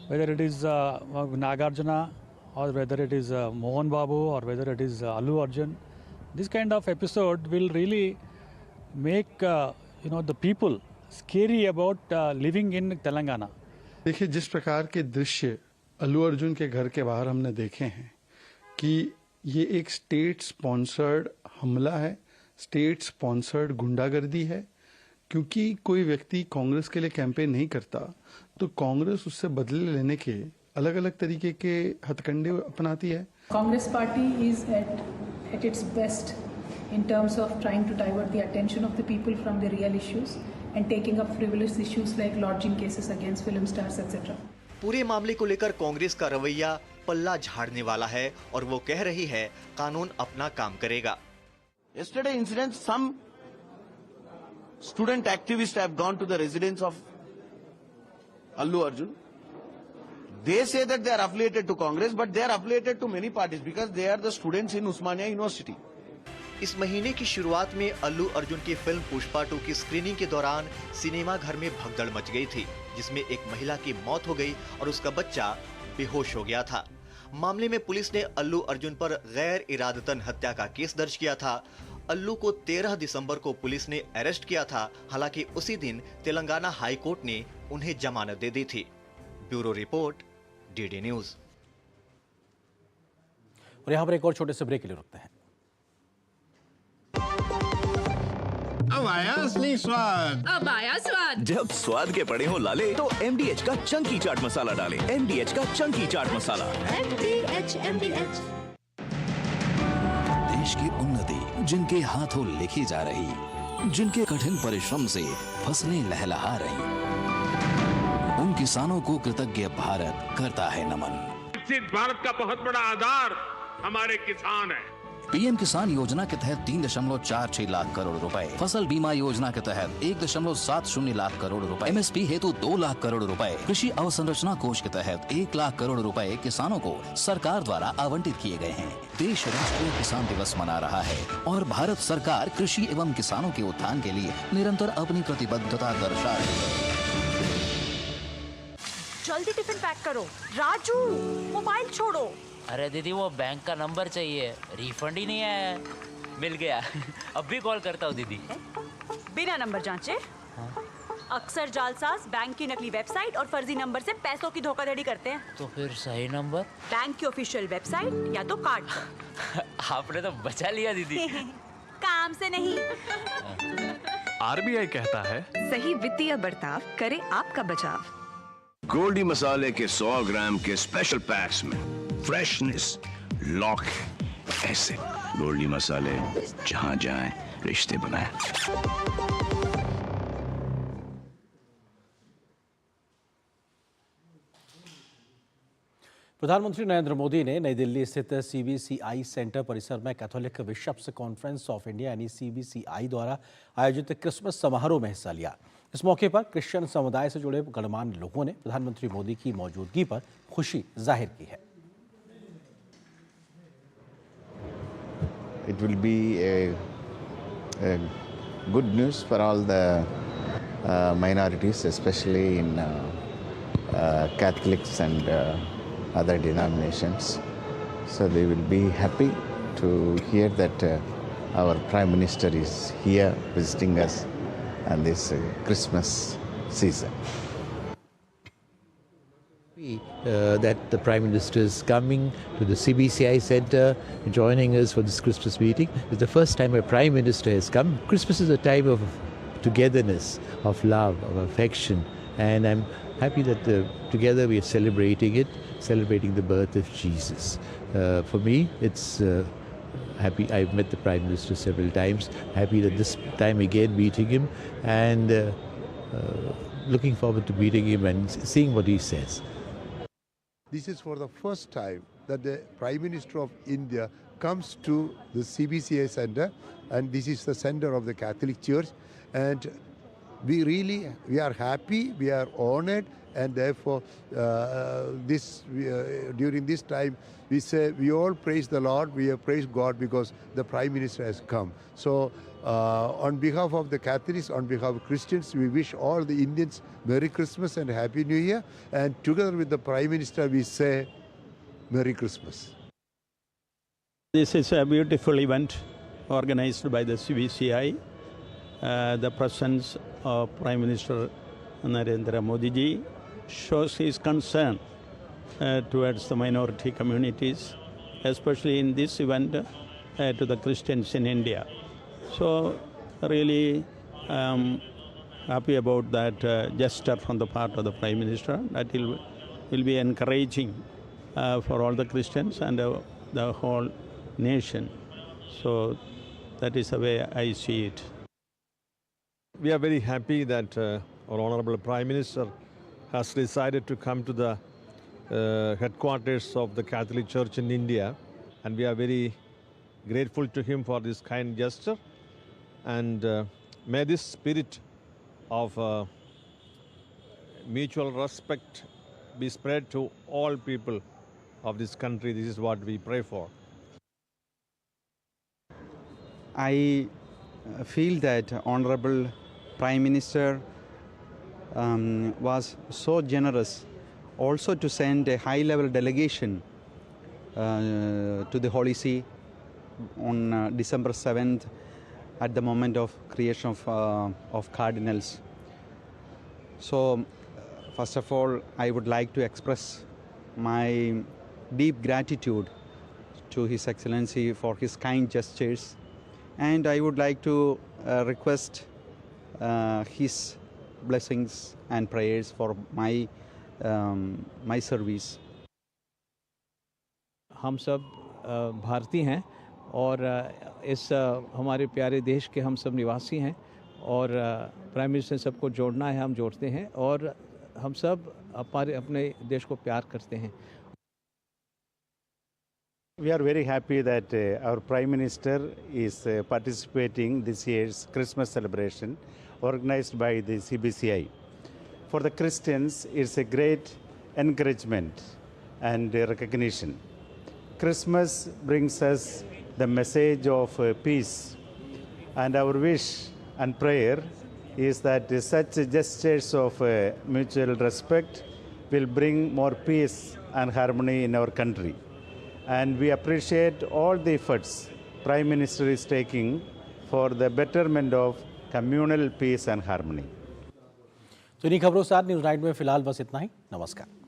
Speaker 4: whether it is Nagarjuna or whether it is Mohan Babu or whether it is Allu Arjun. This kind of episode will really make the people scary about living in Telangana.
Speaker 5: देखिए, जिस प्रकार के दृश्य अल्लू अर्जुन के घर के बाहर हमने देखे हैं कि ये एक स्टेट स्पॉन्सर्ड हमला है, स्टेट स्पॉन्सर्ड गुंडागर्दी है। क्योंकि कोई व्यक्ति कांग्रेस के लिए कैंपेन नहीं करता तो कांग्रेस उससे बदले लेने के अलग अलग तरीके के हथकंडे अपनाती है।
Speaker 6: Congress party is at its best in terms of trying to divert the attention of the people from the real issues and taking up frivolous issues like lodging cases against film stars etc.
Speaker 2: पूरे मामले को लेकर कांग्रेस का रवैया पल्ला झाड़ने वाला है और वो कह रही है कानून अपना काम करेगा।
Speaker 8: Yesterday incident, some student activists have gone to the residence of Allu Arjun. They say that they are affiliated to Congress, but they are affiliated to many parties because they are the students in Usmania University.
Speaker 2: इस महीने की शुरुआत में अल्लू अर्जुन की film Pushpa 2 की screening के दौरान cinema घर में भगदड़ मच गई थी, जिसमें एक महिला की मौत हो गई और उसका बच्चा बेहोश हो गया था। मामले में पुलिस ने अल्लू अर्जुन पर गैर इरादतन हत्या का केस दर्ज किया था। अल्लू को 13 दिसंबर को पुलिस ने अरेस्ट किया था। हालांकि उसी दिन तेलंगाना हाई कोर्ट ने उन्हें जमानत दे दी थी। Bureau report, DD news.
Speaker 1: और यहाँ पर एक और छोटे से ब्रेक के लिए रुकते हैं।
Speaker 26: अब आया असली स्वाद।
Speaker 27: अब आया स्वाद।
Speaker 25: जब स्वाद के पड़े हो लाले तो MDH का चंकी चाट मसाला डालें। MDH का चंकी चाट मसाला।
Speaker 26: MDH।
Speaker 14: देश की उन्नति जिनके हाथों लिखी जा रही, जिनके कठिन परिश्रम से फसलें लहलहा रही, उन किसानों को कृतज्ञ भारत करता है नमन।
Speaker 11: विकसित भारत का बहुत बड़ा आधार हमारे किसान हैं।
Speaker 14: पीएम किसान योजना के तहत 3.46 लाख करोड़ रुपए, फसल बीमा योजना के तहत 1.70 लाख करोड़ रुपए, एमएसपी हेतु 2 लाख करोड़ रुपए, कृषि अवसंरचना कोष के तहत 1 लाख करोड़ रुपए किसानों को सरकार द्वारा आवंटित किए गए हैं। देश राष्ट्रीय किसान दिवस मना रहा है और भारत सरकार कृषि एवं किसानों के उत्थान के लिए निरंतर अपनी प्रतिबद्धता दर्शा रही है।
Speaker 7: जल्दी टिफिन पैक करो। राजू, मोबाइल छोड़ो।
Speaker 9: अरे दीदी, वो बैंक का नंबर चाहिए, रिफंड ही नहीं आया है। मिल गया। अब भी कॉल करता हूँ दीदी।
Speaker 7: बिना नंबर जांचे? अक्सर जालसाज बैंक की नकली वेबसाइट और फर्जी नंबर से पैसों की धोखाधड़ी करते हैं।
Speaker 9: तो फिर सही नंबर?
Speaker 7: बैंक की ऑफिशियल वेबसाइट या तो कार्ड पर।
Speaker 9: आपने तो बचा लिया दीदी।
Speaker 7: काम से नहीं।
Speaker 10: आरबीआई कहता है,
Speaker 13: सही वित्तीय बर्ताव करे आपका बचाव।
Speaker 15: गोल्डी मसाले के 100 ग्राम के स्पेशल पैक्स में फ्रेशनेस लॉक है। ऐसे गोल्डी मसाले जहां जाएं रिश्ते बनाएं।
Speaker 1: प्रधानमंत्री नरेंद्र मोदी ने नई दिल्ली स्थित सीबीसीआई सेंटर परिसर में Catholic Bishops Conference of India यानी सीबीसीआई द्वारा आयोजित क्रिसमस समारोह में हिस्सा लिया। इस मौके पर क्रिश्चियन समुदाय से जुड़े गणमान्य लोगों ने प्रधानमंत्री मोदी की मौजूदगी पर खुशी जाहिर की है।
Speaker 17: It will be a good news for all the minorities, especially in Catholics and other denominations. So they will be happy to hear that our Prime Minister is here visiting us on this Christmas season.
Speaker 19: That the Prime Minister is coming to the CBCI Center, joining us for this Christmas meeting. It's the first time a Prime Minister has come. Christmas is a time of togetherness, of love, of affection, and I'm happy that together we are celebrating it, celebrating the birth of Jesus. For me, it's happy. I've met the Prime Minister several times. Happy that this time again meeting him, and looking forward to meeting him and seeing what he says.
Speaker 27: This is for the first time that the Prime Minister of India comes to the CBCI Center, and this is the center of the Catholic Church, and we are happy, we are honored, and therefore during this time we say we all praise the Lord, we praise God because the Prime Minister has come. So on behalf of the Catholics, on behalf of Christians, we wish all the Indians Merry Christmas and Happy New Year, and together with the Prime Minister we say Merry Christmas.
Speaker 28: This is a beautiful event organized by the CBCI. The presence of Prime Minister Narendra Modi ji shows his concern towards the minority communities, especially in this event to the Christians in India. So really happy about that gesture from the part of the Prime Minister. That will be encouraging for all the Christians and the whole nation. So that is the way I see it.
Speaker 29: We are very happy that our Honorable Prime Minister has decided to come to the headquarters of the Catholic Church in India, and we are very grateful to him for this kind gesture, and may this spirit of mutual respect be spread to all people of this country. This is what we pray for.
Speaker 30: I feel that Honorable Prime Minister was so generous also to send a high-level delegation to the Holy See on December 7th at the moment of creation of cardinals. So first of all, I would like to express my deep gratitude to His Excellency for his kind gestures, and I would like to request his blessings and prayers for my service.
Speaker 31: हम सब भारतीय हैं और इस हमारे प्यारे देश के हम सब निवासी हैं
Speaker 28: और प्राइम मिनिस्टर सबको जोड़ना है, हम जोड़ते हैं और हम सब अपने देश को प्यार करते हैं।
Speaker 3: We are very happy that our Prime Minister is participating this year's Christmas celebration organized by the CBCI. For the Christians, it's a great encouragement and recognition. Christmas brings us the message of peace, and our wish and prayer is that such gestures of mutual respect will bring more peace and harmony in our country. And we appreciate all the efforts Prime Minister is taking for the betterment of communal peace and harmony.
Speaker 1: तो इन्हीं खबरों के साथ news night में फिलहाल बस इतना ही। नमस्कार।